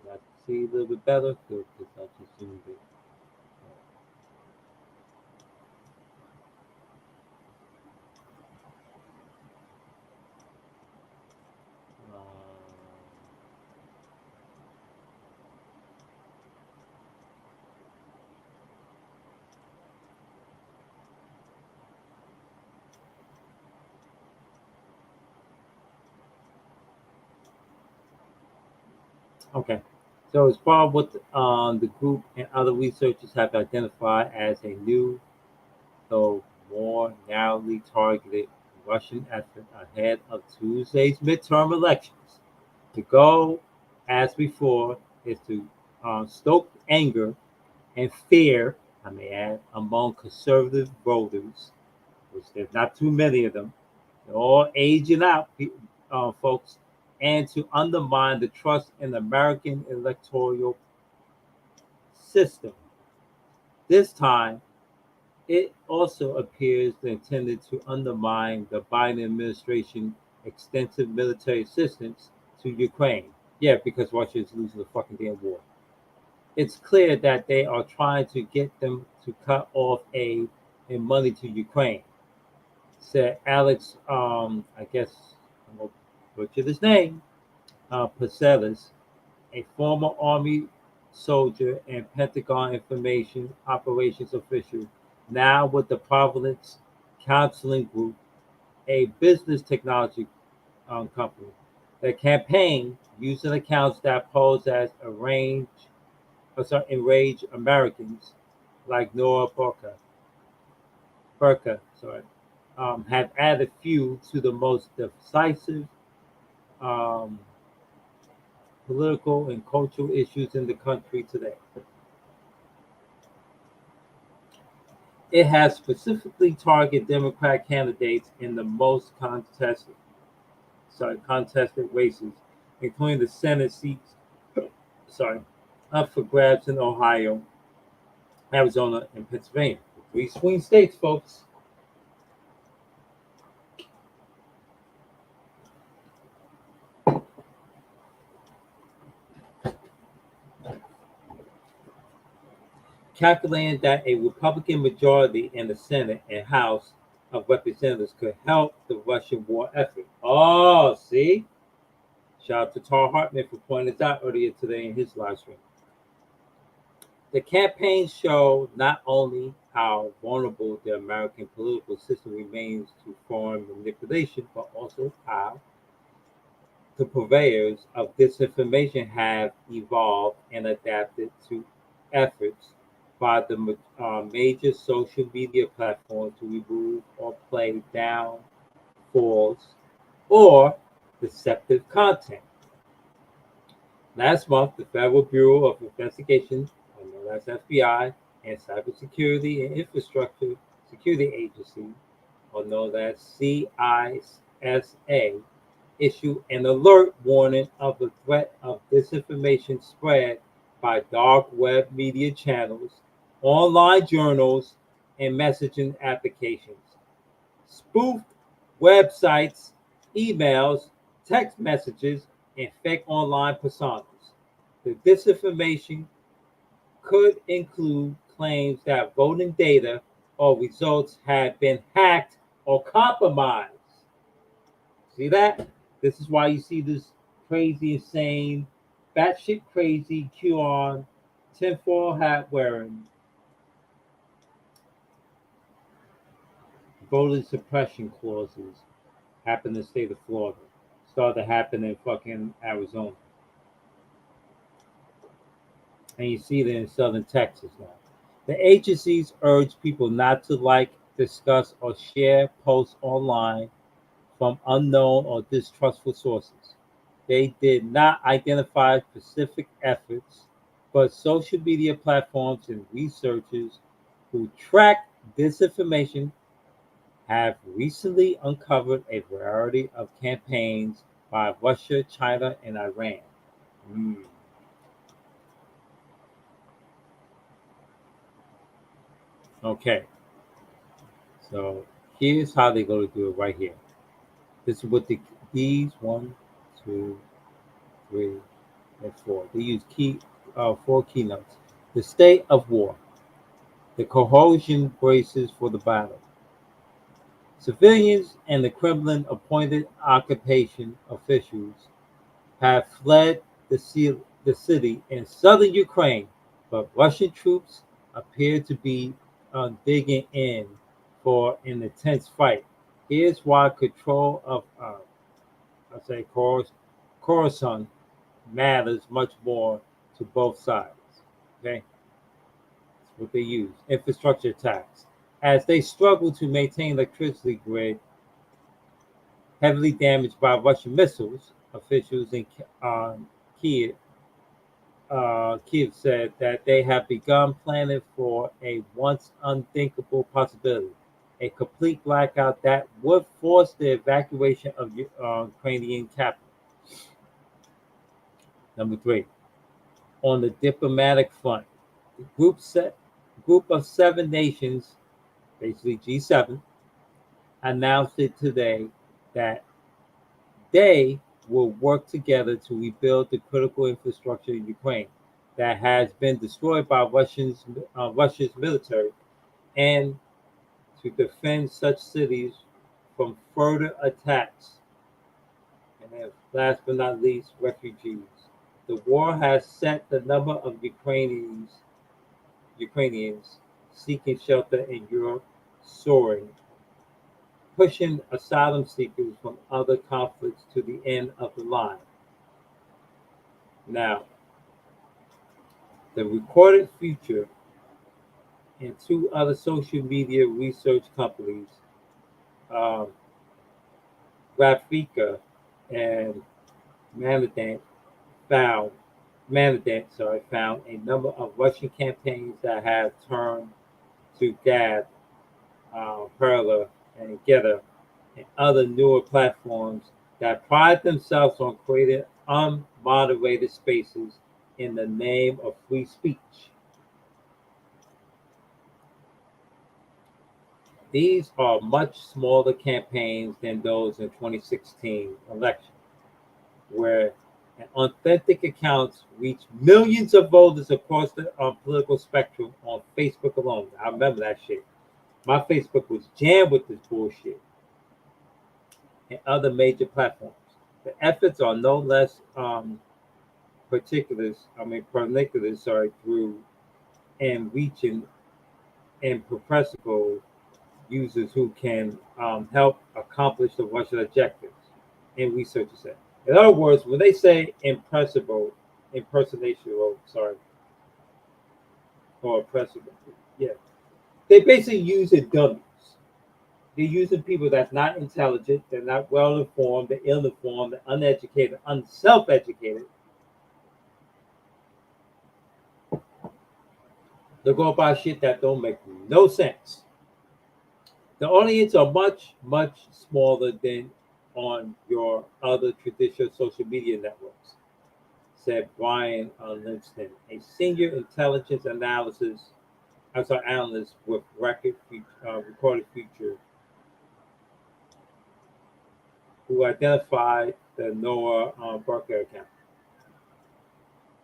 Like to see a little bit better because I just zoomed it. Okay. So as part of what the group and other researchers have identified as a new, though more narrowly targeted Russian effort ahead of Tuesday's midterm elections. The goal, as before, is to stoke anger and fear, I may add, among conservative voters, which there's not too many of them. They're all aging out, folks, and to undermine the trust in the American electoral system. This time, it also appears intended to undermine the Biden administration's extensive military assistance to Ukraine. Yeah, because Russia is losing the fucking damn war. It's clear that they are trying to get them to cut off aid and money to Ukraine, said Alex, I guess I'm going to butcher his name, Pacelis, a former Army soldier and Pentagon Information Operations official, now with the Providence Counseling Group, a business technology company. The campaign using accounts that pose as enraged Americans like Nora Burka, have added fuel to the most decisive um, political and cultural issues in the country today. It has specifically targeted Democrat candidates in the most contested races, including the Senate seats, sorry, up for grabs in Ohio, Arizona, and Pennsylvania. The three swing states, folks. Calculating that a Republican majority in the Senate and House of Representatives could help the Russian war effort. Oh, see? Shout out to Tar Hartman for pointing this out earlier today in his live stream. The campaign showed not only how vulnerable the American political system remains to foreign manipulation, but also how the purveyors of disinformation have evolved and adapted to efforts by the major social media platforms to remove or play down false or deceptive content. Last month, the Federal Bureau of Investigation, known as FBI, and Cybersecurity and Infrastructure Security Agency or known as CISA, issue an alert warning of the threat of disinformation spread by dark web media channels, online journals, and messaging applications. Spoofed websites, emails, text messages, and fake online personas. The disinformation could include claims that voting data or results had been hacked or compromised. See that? This is why you see this crazy, insane, batshit crazy QAnon tinfoil hat wearing voter suppression clauses happen in the state of Florida. Started to happen in fucking Arizona. And you see it in southern Texas now. The agencies urge people not to like, discuss, or share posts online from unknown or distrustful sources. They did not identify specific efforts, but social media platforms and researchers who track disinformation have recently uncovered a variety of campaigns by Russia, China, and Iran. Mm. Okay, so here's how they're going to do it right here. This is what these one, two, three, and four. They use four keynotes. The state of war. The cohesion braces for the battle. Civilians and the Kremlin appointed occupation officials have fled the city in southern Ukraine, but Russian troops appear to be digging in for an intense fight. Here's why control of, I say, Khorasan matters much more to both sides. Okay, that's what they use. Infrastructure attacks. As they struggle to maintain electricity grid heavily damaged by Russian missiles, officials in Kiev Kiev said that they have begun planning for a once unthinkable possibility, a complete blackout that would force the evacuation of Ukrainian capital. Number three, on the diplomatic front, the group of seven nations, basically G7, announced it today that they will work together to rebuild the critical infrastructure in Ukraine that has been destroyed by Russia's military and to defend such cities from further attacks. And then last but not least, refugees. The war has set the number of Ukrainians seeking shelter in Europe soaring, pushing asylum seekers from other conflicts to the end of the line. Now, the Recorded Future and two other social media research companies, um, Graphica and Manadant, found found a number of Russian campaigns that have turned to Gab, Perla, and Getter, and other newer platforms that pride themselves on creating unmoderated spaces in the name of free speech. These are much smaller campaigns than those in 2016 election, where authentic accounts reach millions of voters across the political spectrum on Facebook alone. I remember that shit. My Facebook was jammed with this bullshit and other major platforms. The efforts are no less pernicious, through and reaching and professional users who can help accomplish the Russian objectives, and researchers said. In other words, when they say or impressible, yeah, they basically using dummies. They're using people that's not intelligent, they're not well informed, they're ill informed, they're uneducated, unself educated. They go about shit that don't make no sense. The audience are much, much smaller than on your other traditional social media networks, said Brian Livingston, a senior intelligence analyst with recorded future, who identified the Noah Barker account.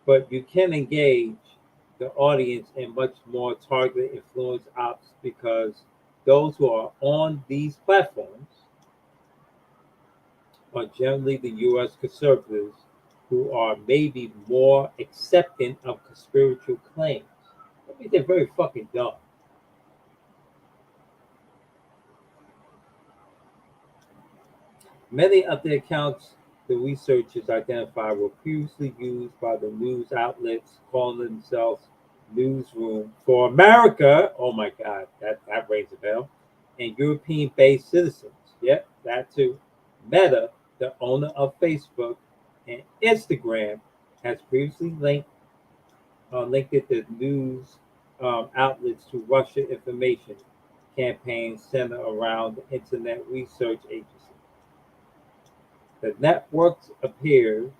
But you can engage the audience in much more targeted influence ops because those who are on these platforms are generally the U.S. conservatives who are maybe more accepting of conspiratorial claims. I mean, they're very fucking dumb. Many of the accounts the researchers identified were previously used by the news outlets calling themselves Newsroom for America. Oh my God, that rings a bell. And European based citizens. Yep, that too. Meta, the owner of Facebook and Instagram, has previously linked the news outlets to Russia information campaigns centered around the Internet Research Agency. The network appears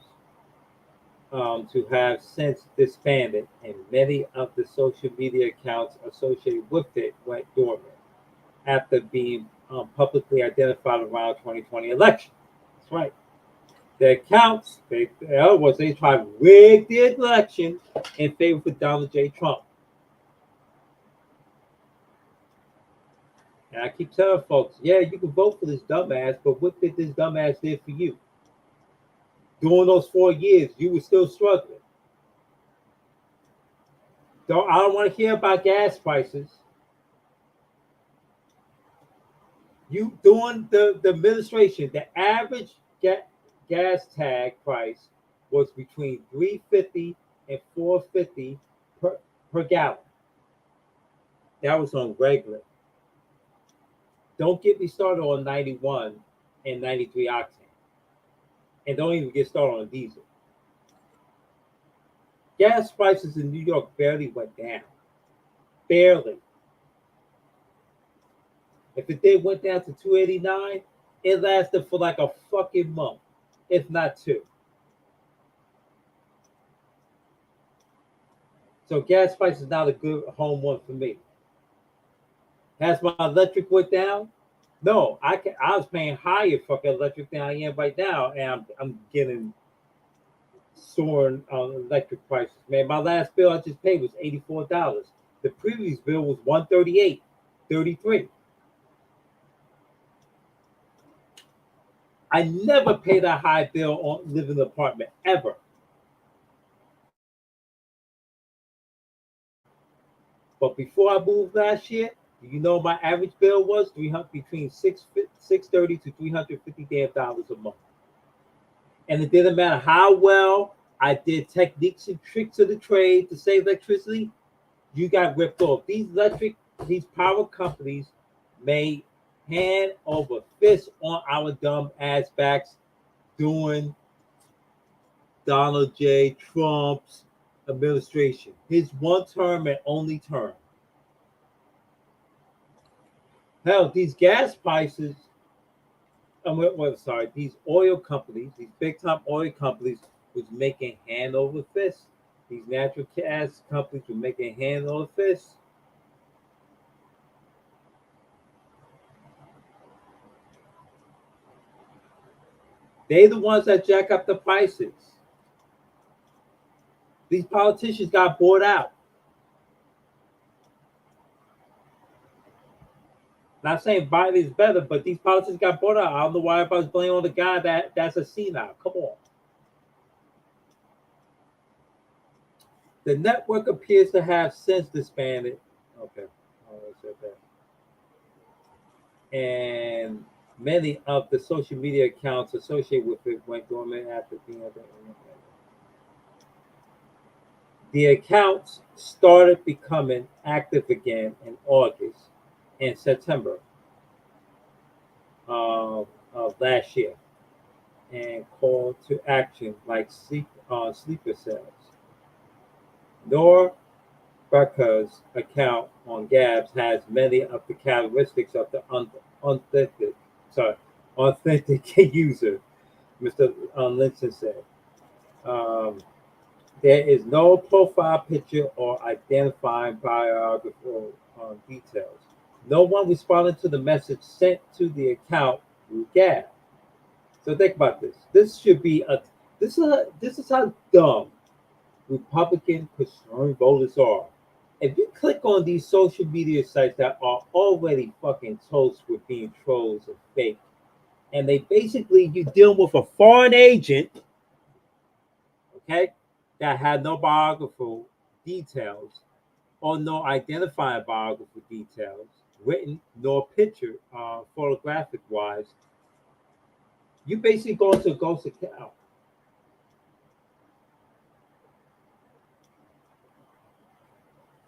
to have since disbanded, and many of the social media accounts associated with it went dormant after being publicly identified around 2020 election. That's right. The accounts, they tried to rig the election in favor of Donald J. Trump. And I keep telling folks, yeah, you can vote for this dumbass, but what did this dumbass do for you? During those 4 years, you were still struggling. I don't want to hear about gas prices. You during the administration, the average gas tag price was between $3.50 and $4.50 per gallon. That was on regular. Don't get me started on 91 and 93 octane. And don't even get started on diesel. Gas prices in New York barely went down. Barely. If it did went down to 289, it lasted for like a fucking month, if not two. So gas price is not a good home one for me. Has my electric went down? No, I was paying higher fucking electric than I am right now, and I'm getting soaring electric prices. Man, my last bill I just paid was $84. The previous bill was $138.33. I never paid a high bill on living in an apartment ever. But before I moved last year, you know my average bill was between $630 to $350 a month. And it didn't matter how well I did techniques and tricks of the trade to save electricity, you got ripped off. These power companies made hand over fist on our dumb ass backs during Donald J. Trump's administration, his one term and only term. Hell, these gas prices, these oil companies, these big time oil companies was making hand over fist. These natural gas companies were making hand over fist. They're the ones that jack up the prices. These politicians got bought out. Not saying Biden is better, but these politicians got bought out. I don't know why everybody's blaming on the guy that's a senile. Come on. The network appears to have since disbanded. Okay. I said that. And many of the social media accounts associated with it went dormant after being the accounts started becoming active again in August and September of last year and called to action like sleeper cells. Nor Barker's account on Gabs has many of the characteristics of the authentic, sorry, authentic user, Mr. Linson said. Um, there is no profile picture or identifying biographical details. No one responded to the message sent to the account through Gab. So think about this. This is how dumb Republican concerned voters are. If you click on these social media sites that are already fucking toast with being trolls and fake, and they basically you deal with a foreign agent, okay, that had no biographical details or no identifying biographical details, written nor picture, photographic wise, you basically go into a ghost account.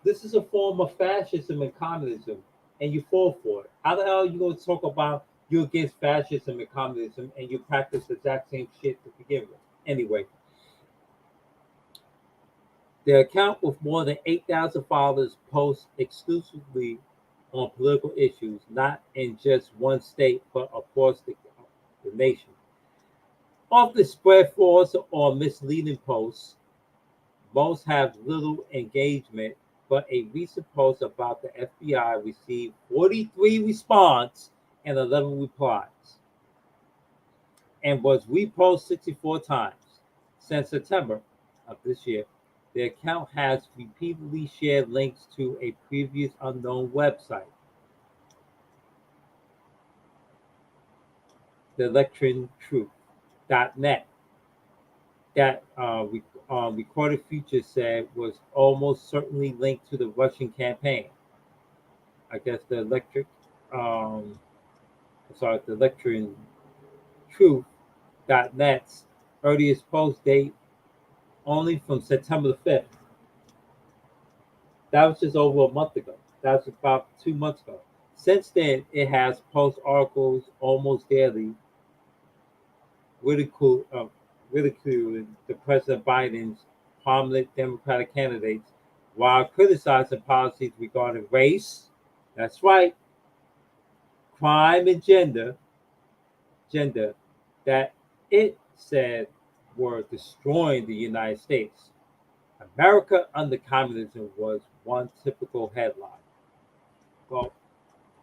This is a form of fascism and communism, and you fall for it. How the hell are you going to talk about you're against fascism and communism and you practice the exact same shit to begin with? Anyway, the account with more than 8,000 followers posts exclusively on political issues, not in just one state, but across the nation. Often spread false or misleading posts, most have little engagement, but a recent post about the FBI received 43 response and 11 replies and was reposted 64 times. Since September of this year, the account has repeatedly shared links to a previous unknown website, the electrictruth.net, that recorded feature said was almost certainly linked to the Russian campaign. I guess the the Electron Truth.net's earliest post date only from September the 5th. That was just over a month ago. That was about 2 months ago. Since then, it has post articles almost daily ridicule, uh, ridiculing the President Biden's prominent Democratic candidates while criticizing policies regarding race, that's right, crime and gender that it said were destroying the United States. America under communism was one typical headline. Well,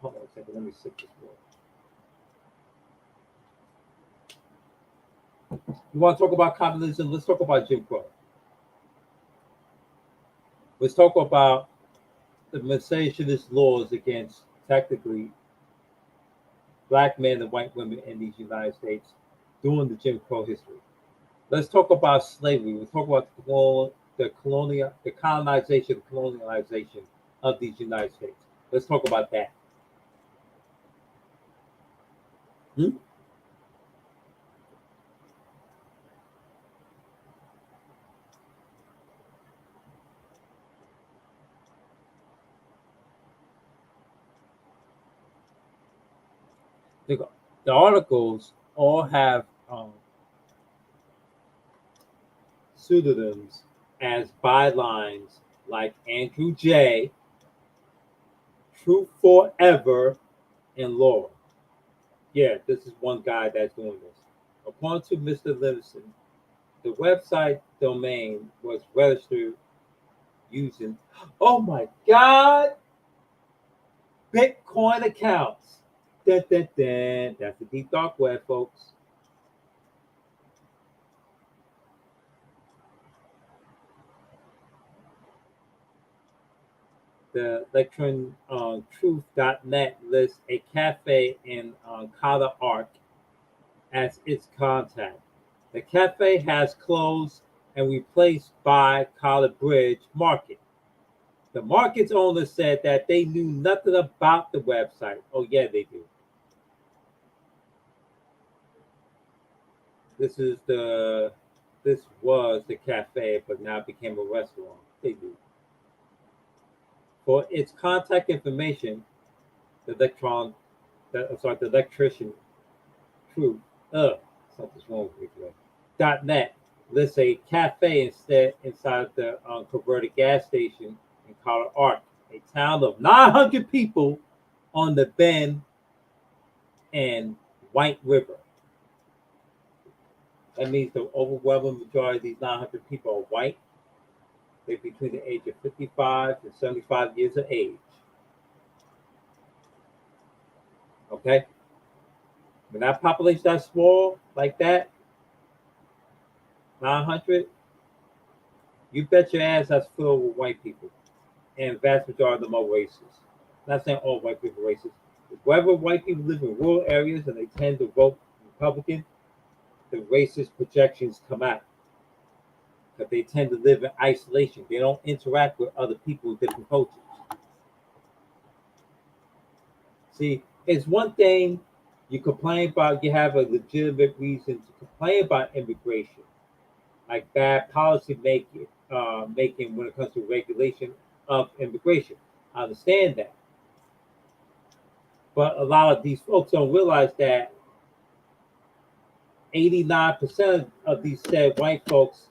hold on a second, let me sip this water. You want to talk about communism? Let's talk about Jim Crow. Let's talk about the misogynist laws against technically black men and white women in these United States during the Jim Crow history. Let's talk about slavery. Let's talk about the colonization of these United States. Let's talk about that. Hmm? The, the articles all have pseudonyms as bylines like Andrew J, True Forever, and Laura. Yeah, this is one guy that's doing this. According to Mr. Livingston, the website domain was registered using, oh my God, Bitcoin accounts. Dun, dun, dun. That's the deep dark web, folks. The Electron Truth.net lists a cafe in Kala Ark as its contact. The cafe has closed and replaced by College Bridge Market. The market's owner said that they knew nothing about the website. Oh, yeah, they do. This is the this was the cafe, but now became a restaurant. They do. For its contact information, the the electrician truth, something's wrong with me today. .net lists a cafe instead inside the converted gas station and called Ark, a town of 900 people on the Bend and White River. That means the overwhelming majority of these 900 people are white. They're between the age of 55 and 75 years of age. Okay? When that population that small like that, 900, you bet your ass that's filled with white people. And vast majority of them are racist. Not saying all white people are racist. Wherever white people live in rural areas and they tend to vote Republican, the racist projections come out. Because they tend to live in isolation. They don't interact with other people with different cultures. See, it's one thing you complain about, you have a legitimate reason to complain about immigration, like bad policy making when it comes to regulation of immigration. I understand that. But a lot of these folks don't realize that 89% of these said white folks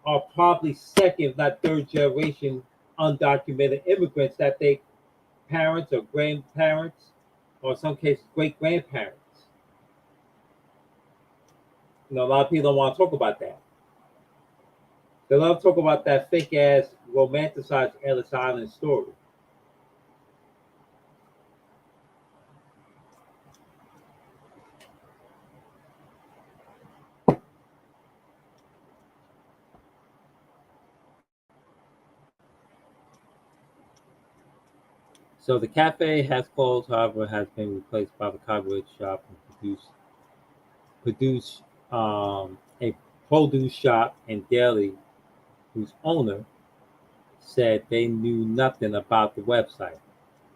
are probably second, if not third generation undocumented immigrants that they parents or grandparents, or in some cases great grandparents. A lot of people don't want to talk about that. They love to talk about that fake ass romanticized Ellis Island story. So the cafe has closed, however, has been replaced by the cottage shop and produce a produce shop and deli whose owner said they knew nothing about the website.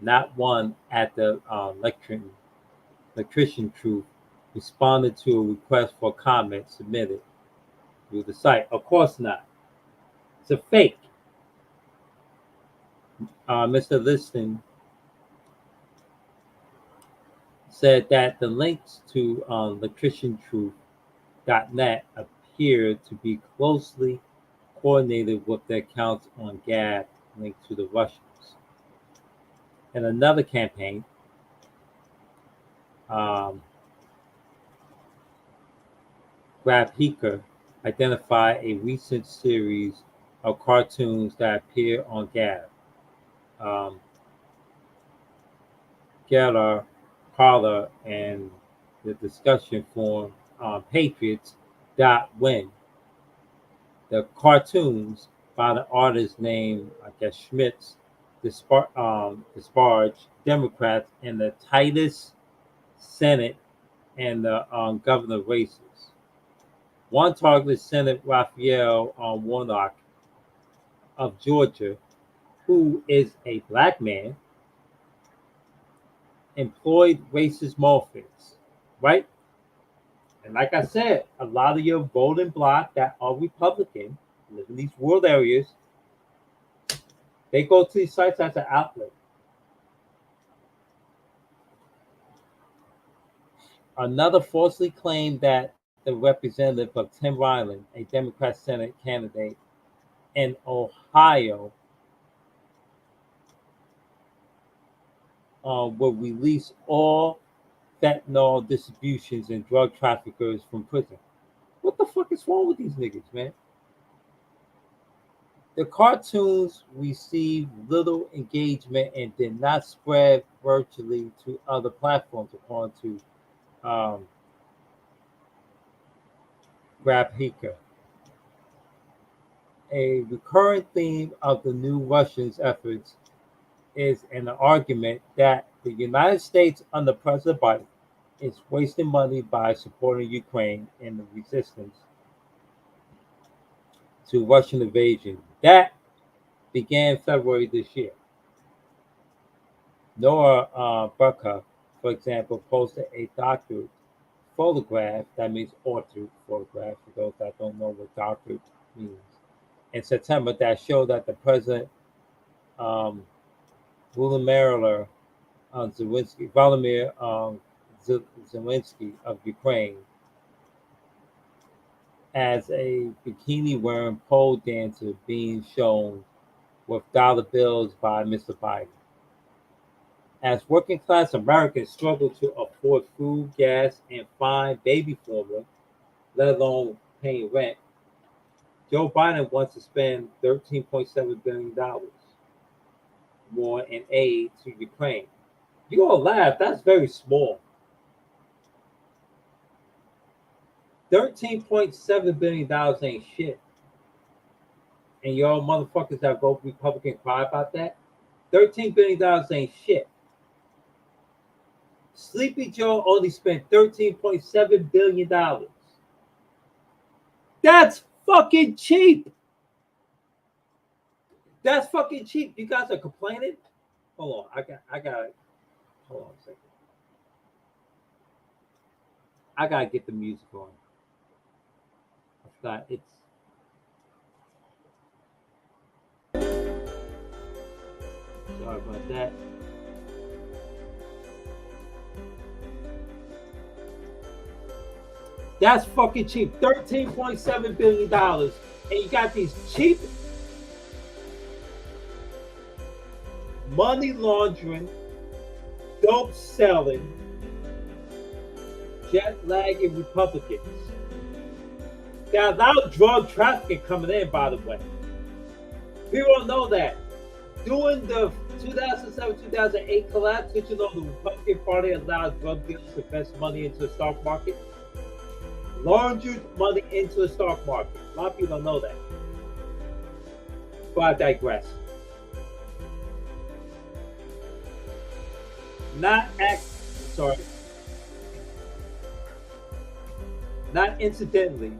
Not one at the electrician truth responded to a request for comment submitted through the site. Of course not. It's a fake. Mr. Liston said that the links to electriciantruth.net appear to be closely coordinated with the accounts on Gab linked to the Russians. In another campaign, Grabhika identified a recent series of cartoons that appear on Gab. Geller, Parler, and the discussion forum Patriots.win. The cartoons by the artist named, I guess, Schmitz, disparage Democrats in the tightest Senate and the governor races. One targeted Senator Raphael Warnock of Georgia, who is a black man, employed racist morphics, right? And like I said, a lot of your voting bloc that are Republican, live in these rural areas, they go to these sites as an outlet. Another falsely claimed that the representative of Tim Ryland, a Democrat Senate candidate in Ohio, will release all fentanyl distributions and drug traffickers from prison. What the fuck is wrong with these niggas, man? The cartoons received little engagement and did not spread virtually to other platforms, according to Grabhika. A recurring theme of the new Russians' efforts is an argument that the United States under President Biden is wasting money by supporting Ukraine in the resistance to Russian invasion. That began February this year. Nora Burka, for example, posted a doctored photograph, that means altered photograph, for those that don't know what doctored means, in September that showed that the president, Volodymyr Zelensky of Ukraine, as a bikini wearing pole dancer being shown with dollar bills by Mr. Biden. As working class Americans struggle to afford food, gas, and fine baby formula, let alone paying rent, Joe Biden wants to spend $13.7 billion more in aid to Ukraine. You all laugh, that's very small. $13.7 billion ain't shit. And y'all motherfuckers that vote Republican cry about that. $13 billion ain't shit. Sleepy Joe only spent $13.7 billion. That's fucking cheap. That's fucking cheap. You guys are complaining. Hold on, I got. Hold on a second. I gotta get the music on. It's not. It's. Sorry about that. That's fucking cheap. $13.7 billion, and you got these cheap money laundering, dope selling, jet lagging Republicans. There are a lot of drug trafficking coming in, by the way. People don't know that. During the 2007-2008 collapse, did you know the Republican Party allowed drug dealers to invest money into the stock market? Laundered money into the stock market. A lot of people don't know that. But I digress. Not incidentally,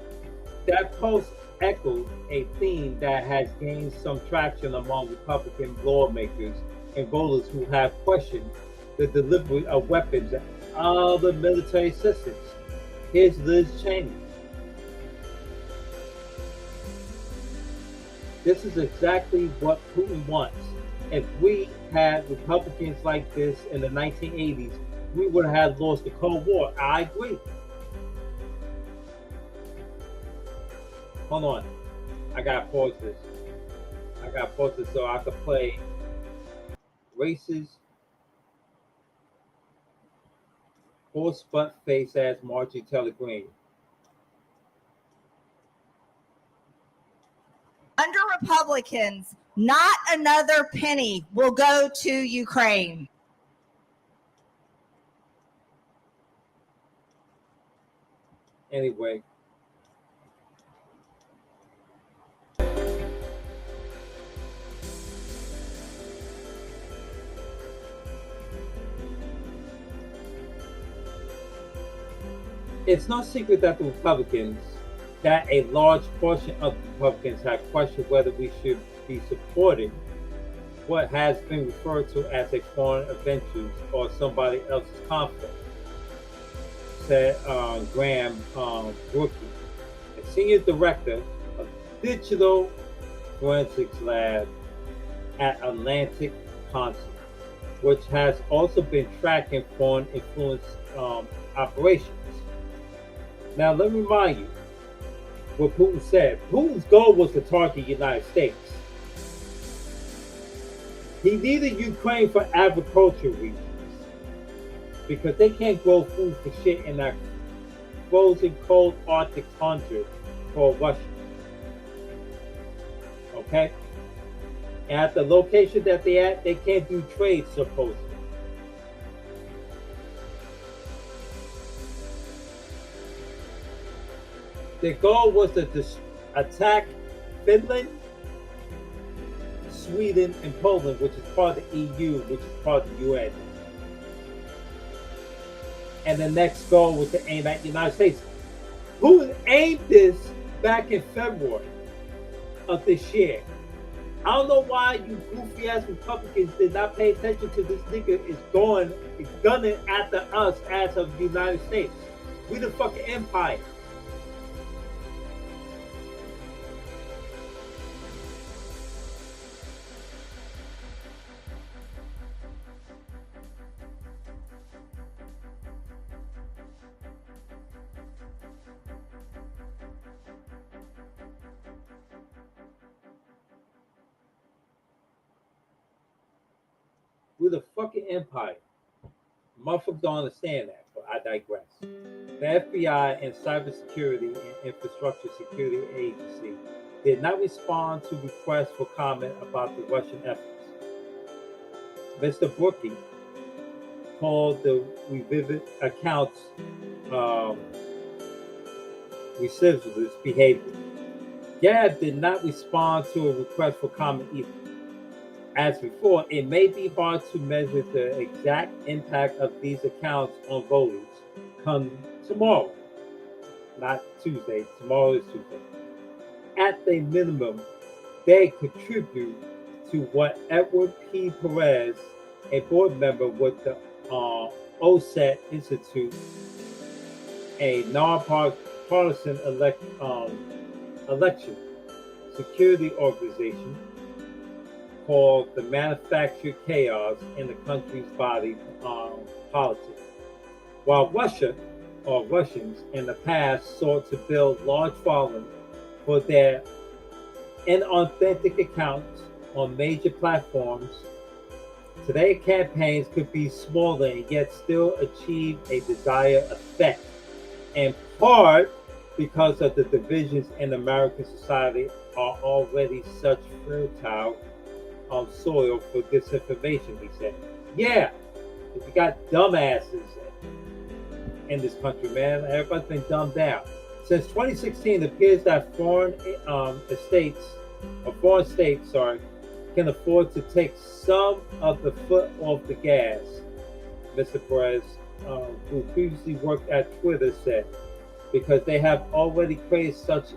that post echoed a theme that has gained some traction among Republican lawmakers and voters who have questioned the delivery of weapons and other military assistance. Here's Liz Cheney. This is exactly what Putin wants. If we had Republicans like this in the 1980s, we would have lost the Cold War. I agree. Hold on. I gotta pause this. So I can play racist, horse butt face ass Marjorie Taylor Greene. Under Republicans, not another penny will go to Ukraine. Anyway. It's no secret that a large portion of the Republicans have questioned whether we should be supporting what has been referred to as a foreign adventure or somebody else's conflict, said Graham Brookie, a senior director of Digital Forensics Lab at Atlantic Council, which has also been tracking foreign influence operations. Now, let me remind you what Putin said. Putin's goal was to target the United States. He needed Ukraine for agricultural reasons because they can't grow food for shit in that frozen, cold Arctic tundra called Russia. Okay? And at the location that they're at, they can't do trade, supposedly. The goal was to attack Finland, Sweden, and Poland, which is part of the EU, which is part of the UN. And the next goal was to aim at the United States. Who aimed this back in February of this year? I don't know why you goofy ass Republicans did not pay attention to this nigga is gunning after us as of the United States. We the fucking empire. through the fucking empire. Motherfuckers don't understand that, but I digress. The FBI and Cybersecurity and Infrastructure Security Agency did not respond to requests for comment about the Russian efforts. Mr. Brookie called the revivid accounts recidivist behavior. Gab did not respond to a request for comment either. As before, it may be hard to measure the exact impact of these accounts on voters come tomorrow, not Tuesday. Tomorrow is Tuesday. At the minimum, they contribute to what Edward P. Perez, a board member with the OSET Institute, a nonpartisan election security organization, called the manufactured chaos in the country's body politic. While Russia, or Russians, in the past sought to build large followings for their inauthentic accounts on major platforms, today campaigns could be smaller and yet still achieve a desired effect, in part because of the divisions in American society are already such fertile soil for disinformation, he said. Yeah, if you got dumbasses in this country, man, everybody's been dumbed down. Since 2016, it appears that foreign states can afford to take some of the foot off the gas, Mr. Perez, who previously worked at Twitter, said, because they have already created such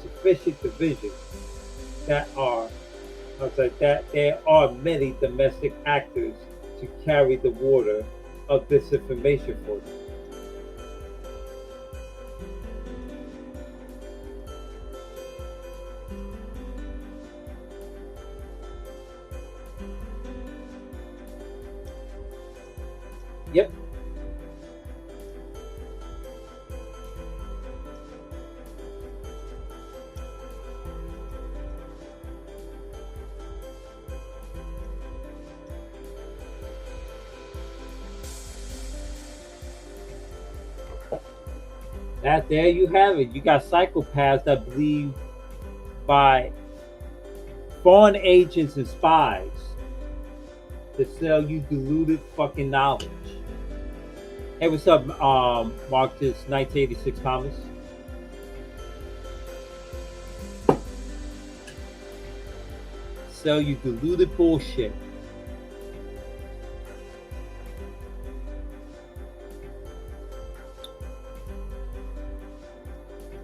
sufficient division that there are many domestic actors to carry the water of disinformation for them. Yep. That there you have it. You got psychopaths that believe by foreign agents and spies to sell you diluted fucking knowledge. Hey, what's up, Marcus 1986 Thomas? Sell you diluted bullshit.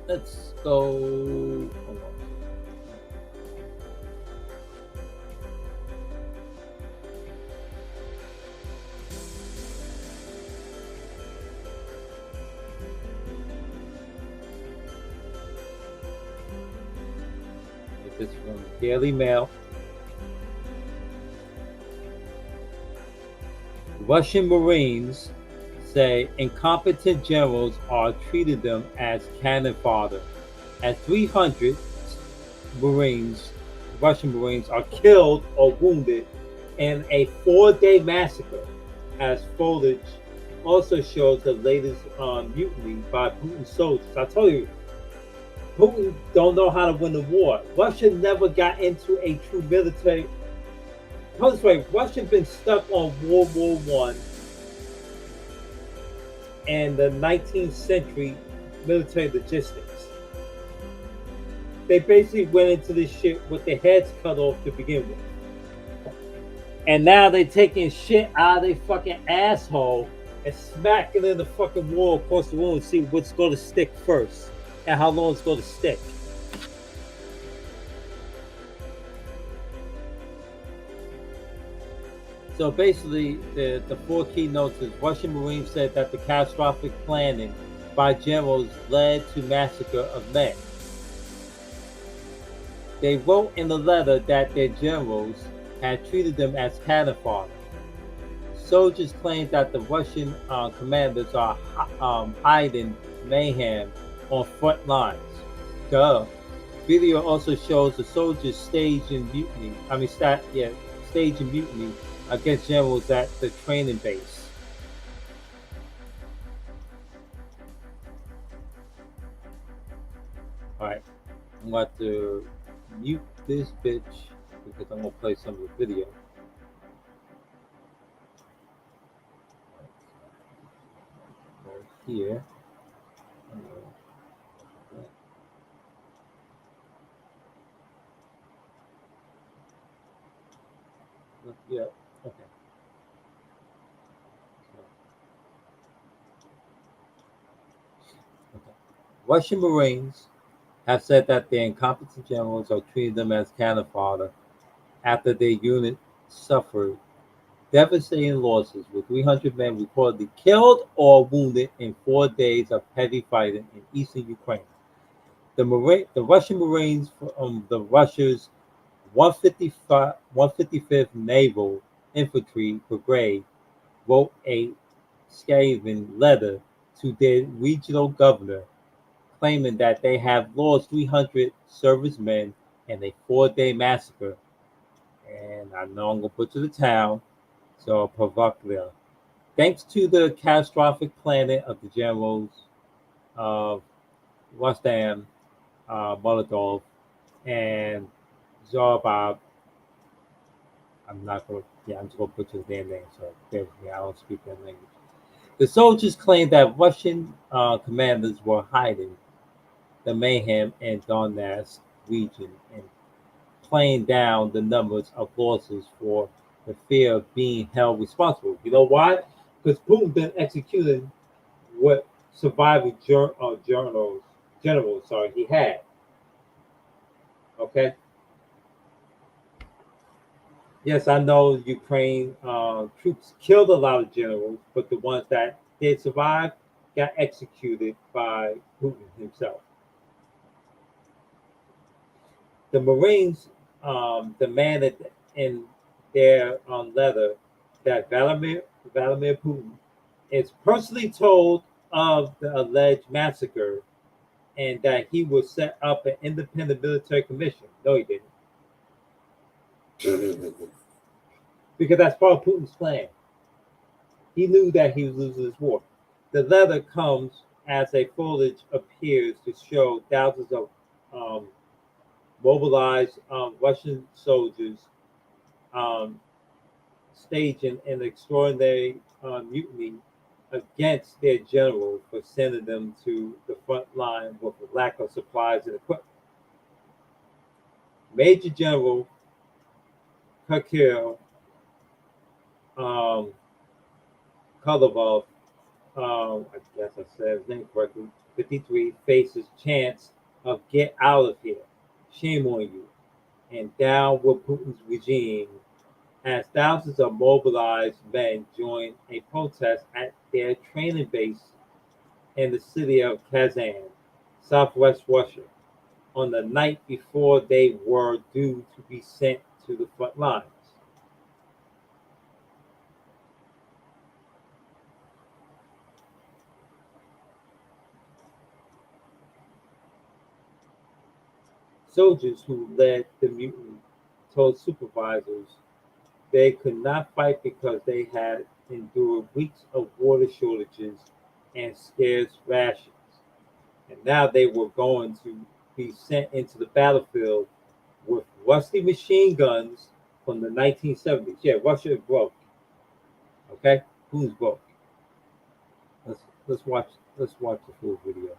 Let's go. Hold on. This is from the Daily Mail. Russian Marines say incompetent generals are treating them as cannon fodder. As 300 Russian Marines are killed or wounded in a 4-day massacre, as footage also shows the latest mutiny by Putin's soldiers. I told you, Putin don't know how to win the war. Russia never got into a true military. Put it this way, Russia's been stuck on World War I and the 19th century military logistics. They basically went into this shit with their heads cut off to begin with. And now they're taking shit out of their fucking asshole and smacking in the fucking wall across the room to see what's going to stick first and how long it's going to stick. So basically, the 4 key notes is Russian Marines said that the catastrophic planning by generals led to massacre of men. They wrote in the letter that their generals had treated them as cannon fodder. Soldiers claimed that the Russian commanders are hiding mayhem on front lines. Duh. Video also shows the soldiers staging mutiny. Staging mutiny against generals at the training base. All right, I'm going to mute this bitch because I'm going to play some of the video. Right here. Yeah, okay. Okay. Russian Marines have said that their incompetent generals are treating them as cannon fodder after their unit suffered devastating losses, with 300 men reportedly killed or wounded in 4 days of heavy fighting in eastern Ukraine. The Russian Marines from the Russia's 155th Naval Infantry Brigade wrote a scathing letter to their regional governor, claiming that they have lost 300 servicemen in a 4-day massacre. And I know I'm going to put to the town, so Provoklia. Thanks to the catastrophic planning of the generals of Rustam, Molotov, and Zarbab, I'm just going to put his damn name, so bear with me, I don't speak that language. The soldiers claimed that Russian commanders were hiding the mayhem in Donetsk region and playing down the numbers of losses for the fear of being held responsible. You know why? Because Putin been executing what surviving generals he had. Okay. Yes, I know Ukraine troops killed a lot of generals, but the ones that did survive got executed by Putin himself. The Marines demanded in their letter that Vladimir Putin is personally told of the alleged massacre and that he would set up an independent military commission. No, he didn't. Because that's part of Putin's plan. He knew that he was losing this war. The letter comes as a footage appears to show thousands of mobilized Russian soldiers staging an extraordinary mutiny against their general for sending them to the front line with a lack of supplies and equipment. Major General Kirill Kolovov, I guess I said his name correctly, 53, faces chance of get out of here. Shame on you. And down with Putin's regime as thousands of mobilized men joined a protest at their training base in the city of Kazan, southwest Russia, on the night before they were due to be sent to the front lines. Soldiers who led the mutiny told supervisors they could not fight because they had endured weeks of water shortages and scarce rations. And now they were going to be sent into the battlefield with rusty machine guns from the 1970s. Yeah, Russia is broke. Okay, who's broke? Let's watch the full video.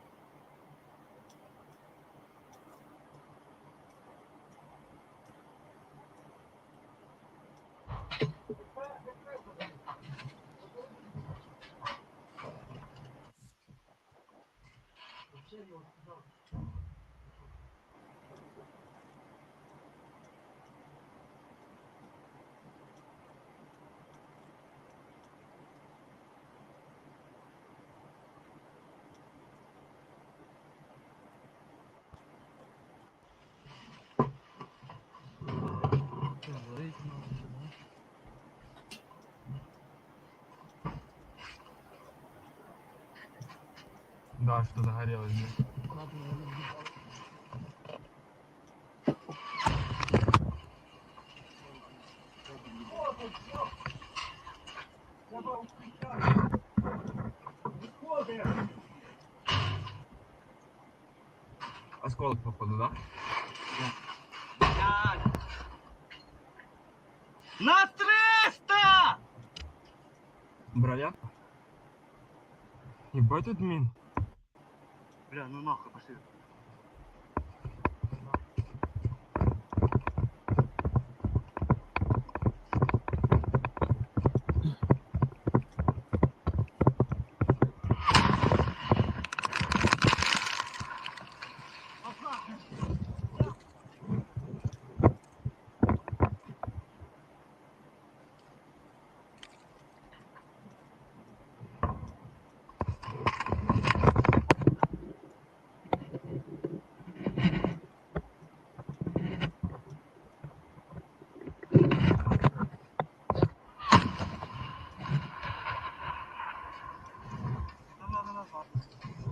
Başladı her yerde. Осколок, походу, да? На 300! Броня? Ебать тут мин. Бля, ну нахуй, пошли.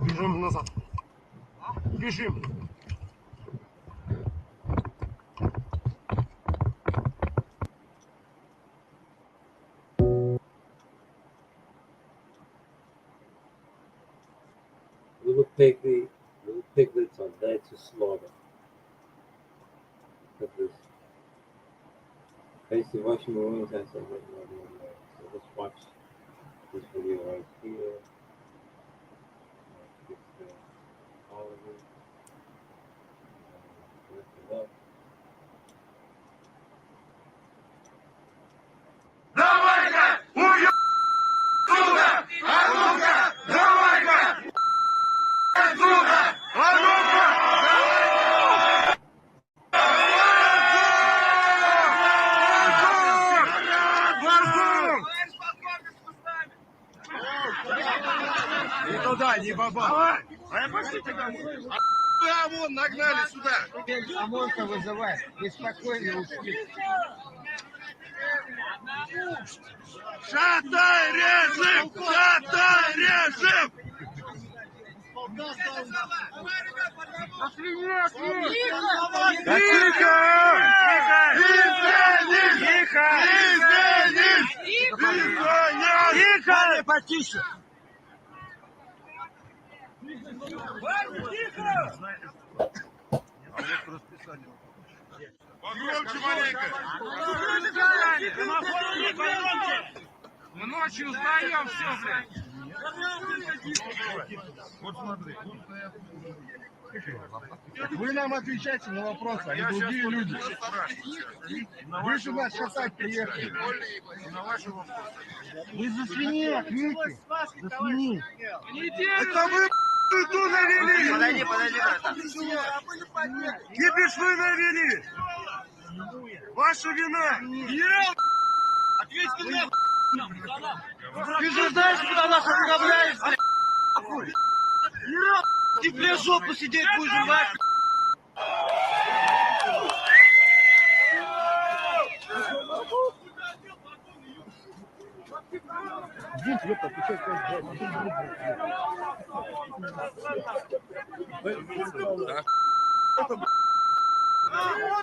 Бежим назад. Бежим. Little piglets are led to slaughter. Look at this. Basically, Russian Marines has some written on there. So let's watch this video right here. Get all of it. Lift it up. Давай-ка! Уё! Сюда! А ну-ка! Давай-ка! Сюда! А ну-ка! Не туда, не баба. А вон, нагнали сюда. ОМОНка вызывай. Неспокойно ушли. Шатай режим! Шатай режим! Тихо! Тихо! Тихо! Потише. Погромче маленько! Мы ночью узнаем все, блядь! Вот смотри. Вы нам отвечайте на вопросы, а не другие люди. Вы же нас шатать приехали. Вы за свиней ответьте. За свиней. Это вы тут навели! Подойди, братан. Кипиш вы навели! Ваша вина! Ответьте мне, ты же знаешь, куда нас отправляешь, блядь? Ты, блядь, жопу сидеть будешь, блядь.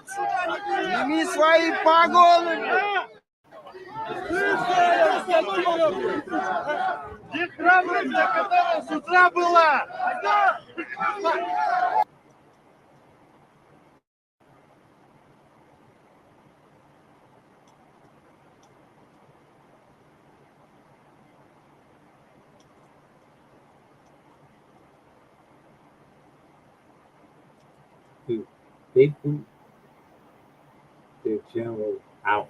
Сними свои погоны. Где храбрость, которая с утра была? Dude, they boot their general out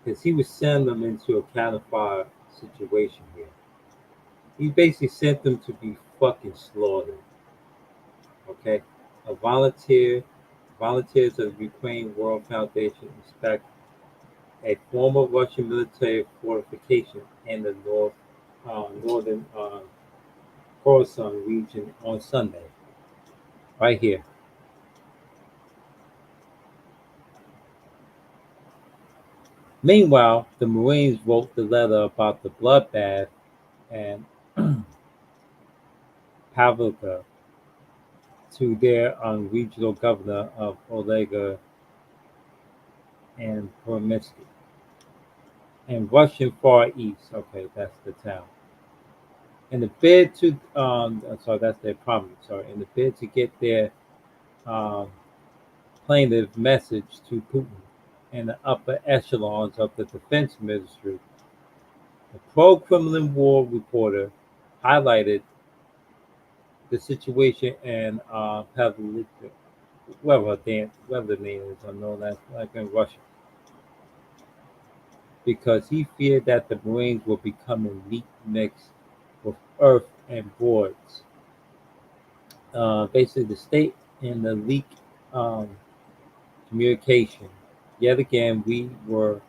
because he was sending them into a counter-fire situation here. He basically sent them to be fucking slaughtered. Okay, volunteers of the Ukraine World Foundation inspect a former Russian military fortification in the northern Khorasan region on Sunday. Right here. Meanwhile, the Marines wrote the letter about the bloodbath and Pavlovka to their regional governor of Olega and Permitsky. and Russian Far East. Okay, that's the town. In the bid to, sorry, that's their promise. Sorry, in the bid to get their um, plaintive message to Putin and the upper echelons of the defense ministry, the pro-Kremlin war reporter highlighted the situation in Pavlivka, whatever the name is, unknown, that's like in Russia, because he feared that the Marines were becoming meat mixed with earth and boards. Basically, the state in the leak um, communication. Yet again, we were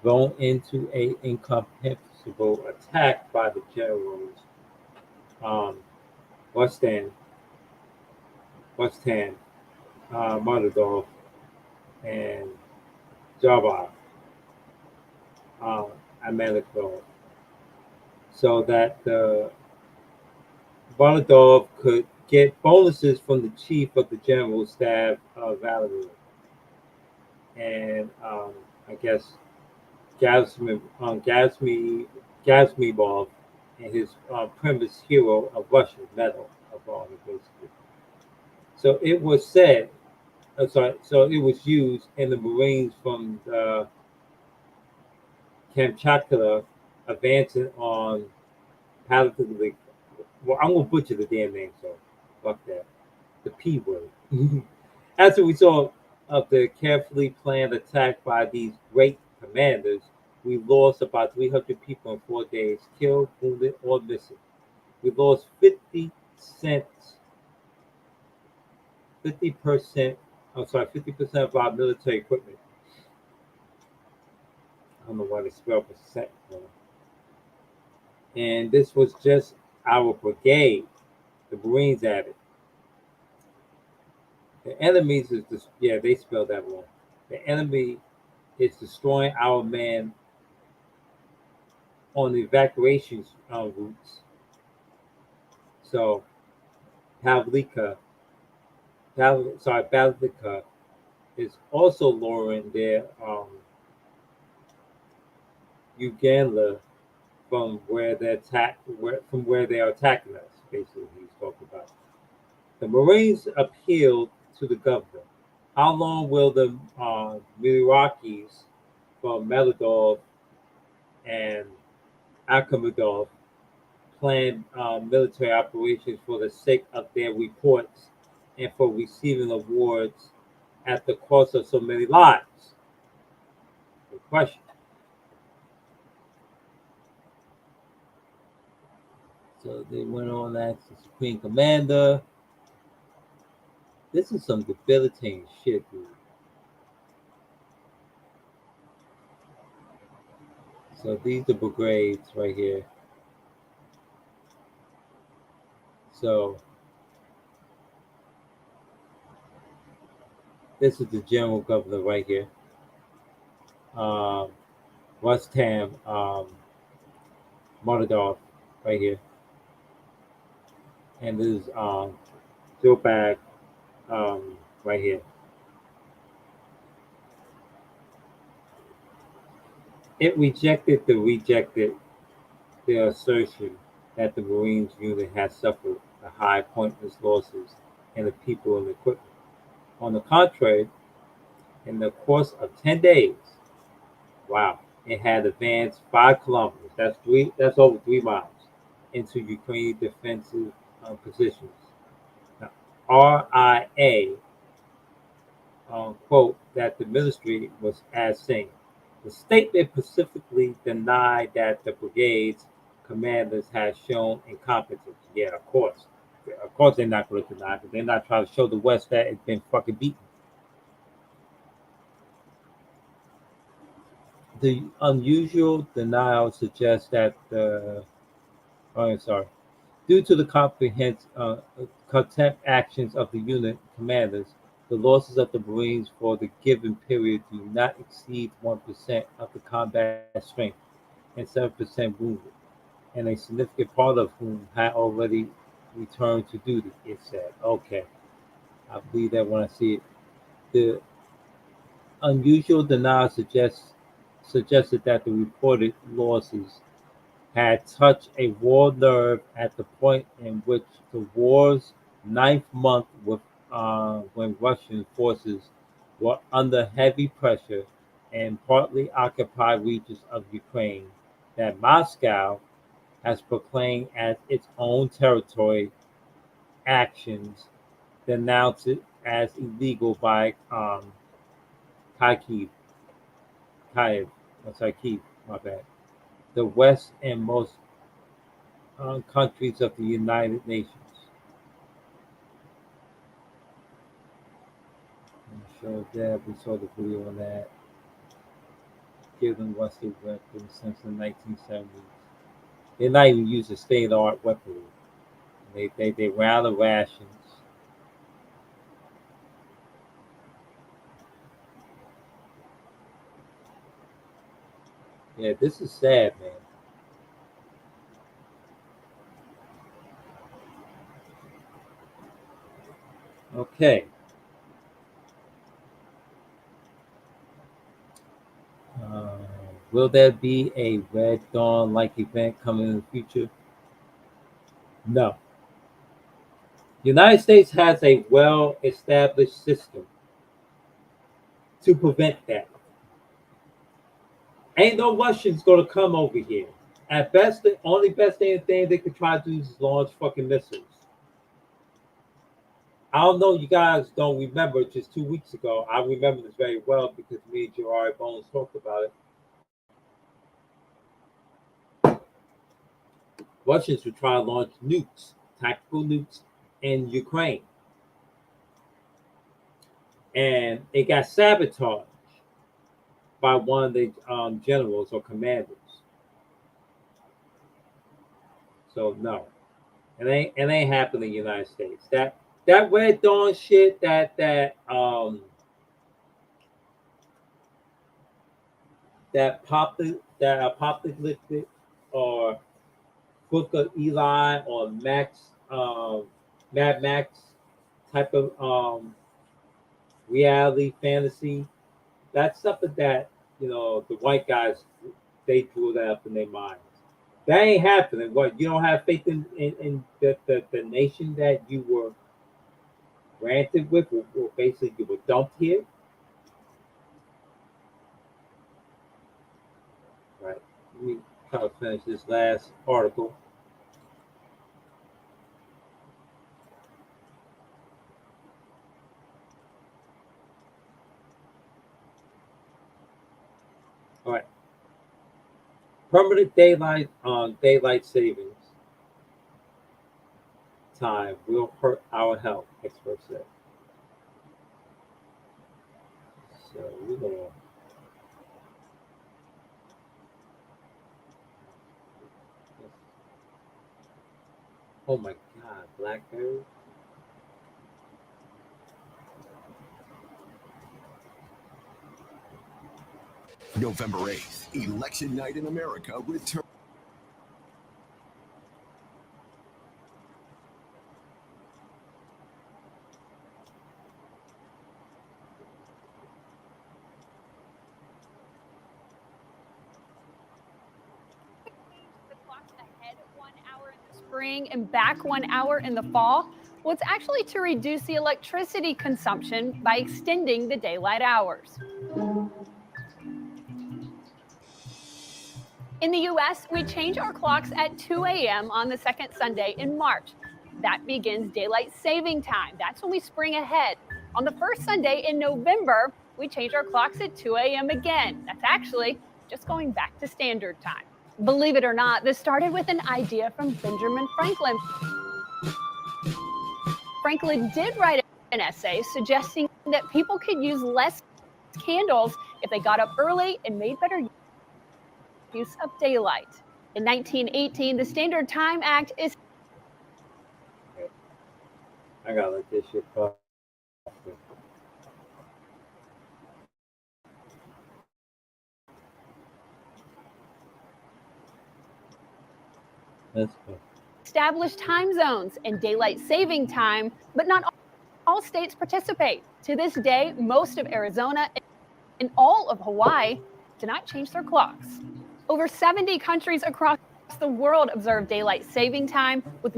thrown into a incomprehensible attack by the generals um, Rustan, Rustan, Mordodov, and Java, uh, Amelikov, so that the Bonadov could get bonuses from the chief of the general staff, Valery, and I guess Gazmibov and his premise hero of Russia medal of honor, basically. So it was said, so it was used in the Marines from the Kamchatka advancing on Palatine. Well, I'm gonna butcher the damn name, so fuck that. The P word. After we saw of the carefully planned attack by these great commanders, we lost about 300 people in 4 days, killed, wounded, or missing. We lost 50%. I'm sorry, 50% of our military equipment. I don't know why they spell percent. And this was just our brigade. The Marines added. The enemies is yeah, they spelled that wrong. The enemy is destroying our men on the evacuation routes. So Pavlika, Pavlika is also lowering their Uganda from where from where they are attacking us. Basically, he's talking about. The Marines appealed to the governor. How long will the Miraakis from Melodov and Akhmedov plan military operations for the sake of their reports and for receiving awards at the cost of so many lives? Good question. So they went on that to Supreme Commander. This is some debilitating shit, dude. So these are brigades right here. So this is the general governor right here. Rustam Mordodov right here. And this is Zilbag right here. It rejected the assertion that the Marines unit had suffered the high pointless losses in the people and equipment. On the contrary, in the course of 10 days, wow, it had advanced 5 kilometers. That's over 3 miles into Ukrainian defensive positions. Now, RIA quote that the ministry was as saying. The statement specifically denied that the brigade's commanders had shown incompetence. Yeah, of course. Of course they're not going to deny it. They're not trying to show the West that it's been fucking beaten. The unusual denial suggests that due to the contempt actions of the unit commanders, the losses of the Marines for the given period do not exceed 1% of the combat strength and 7% wounded, and a significant part of whom had already returned to duty, it said. Okay, I believe that when I see it. The unusual denial suggests suggested that the reported losses had touched a war nerve at the point in which the war's ninth month when Russian forces were under heavy pressure in partly occupied regions of Ukraine that Moscow has proclaimed as its own territory. Actions denounced it as illegal by Kyiv, Kyiv, Kyiv, my bad, the West and most countries of the United Nations. So there we saw the video on that. Given what they went through since the 1970s. They're not even using state-of-the-art weaponry. They ran out of rations. Yeah, this is sad, man. Okay. Will there be a Red Dawn-like event coming in the future? No. The United States has a well-established system to prevent that. Ain't no Russians gonna come over here. At best, the only best thing they could try to do is launch fucking missiles. I don't know, you guys don't remember just 2 weeks ago. I remember this very well because me and Gerard Bones talked about it. Russians were trying to launch nukes, tactical nukes, in Ukraine. And it got sabotaged by one of the generals or commanders. So no, it ain't happening in the United States. That Red Dawn shit, that apocalyptic or Book of Eli or Mad Max type of reality fantasy. That's something that the white guys, they drew that up in their minds. That ain't happening. What, you don't have faith in the nation that you were granted with, or basically you were dumped here? Right. Let me try to finish this last article. All right. Permanent daylight savings time will hurt our health, experts say. So we're gonna. Oh my God, BlackBerry. November 8th, Election Night in America returns. Ahead 1 hour in the spring and back 1 hour in the fall. Well, it's actually to reduce the electricity consumption by extending the daylight hours. In the U.S., we change our clocks at 2 a.m. on the second Sunday in March. That begins daylight saving time. That's when we spring ahead. On the first Sunday in November, we change our clocks at 2 a.m. again. That's actually just going back to standard time. Believe it or not, this started with an idea from Benjamin Franklin. Franklin did write an essay suggesting that people could use less candles if they got up early and made better use of daylight. In 1918, the Standard Time Act is. I gotta let this shit pop. Let's go. Established time zones and daylight saving time, but not all states participate. To this day, most of Arizona and all of Hawaii to not change their clocks. Over 70 countries across the world observe daylight saving time, with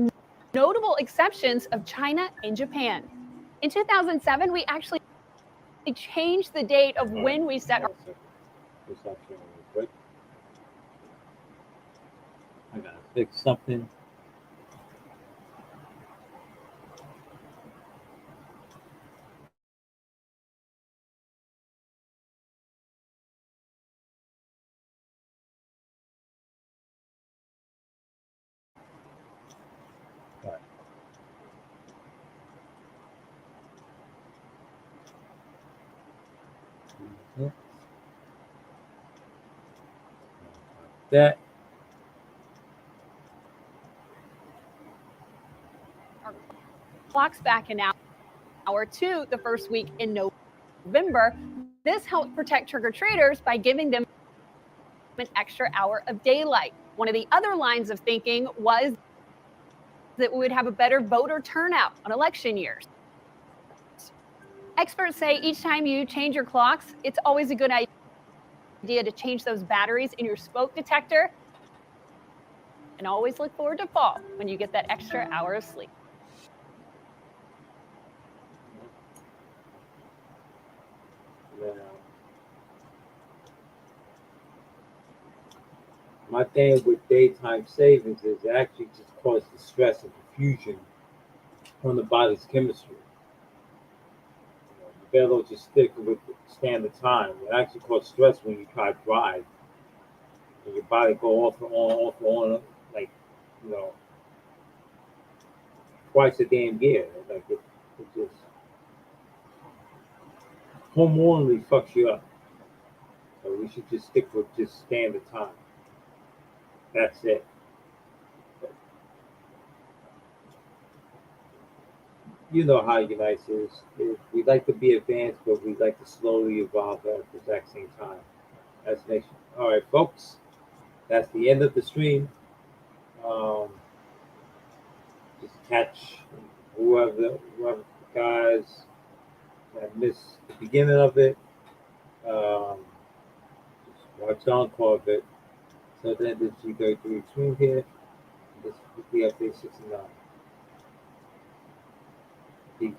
notable exceptions of China and Japan. In 2007, we actually changed the date of when we set our Just stop sharing real quick. I gotta fix something. Right. That clocks back an hour to the first week in November. This helped protect trick-or-treaters by giving them an extra hour of daylight. One of the other lines of thinking was that we would have a better voter turnout on election years. Experts say each time you change your clocks, it's always a good idea to change those batteries in your smoke detector. And always look forward to fall when you get that extra hour of sleep. Now, my thing with daytime savings is it actually just causes stress and confusion on the body's chemistry. You better just stick with the standard time. It actually causes stress when you try to drive. And your body go off and on, like, you know, twice a damn year. Like it just hormonally fucks you up. So we should just stick with just standard time. That's it. You know how United is. We like to be advanced, but we like to slowly evolve at the exact same time as a nation. All right, folks, that's the end of the stream. Just catch whoever guys that missed the beginning of it. Just watch the encore of it. So then this G33 stream here. This is the update 69. Peace.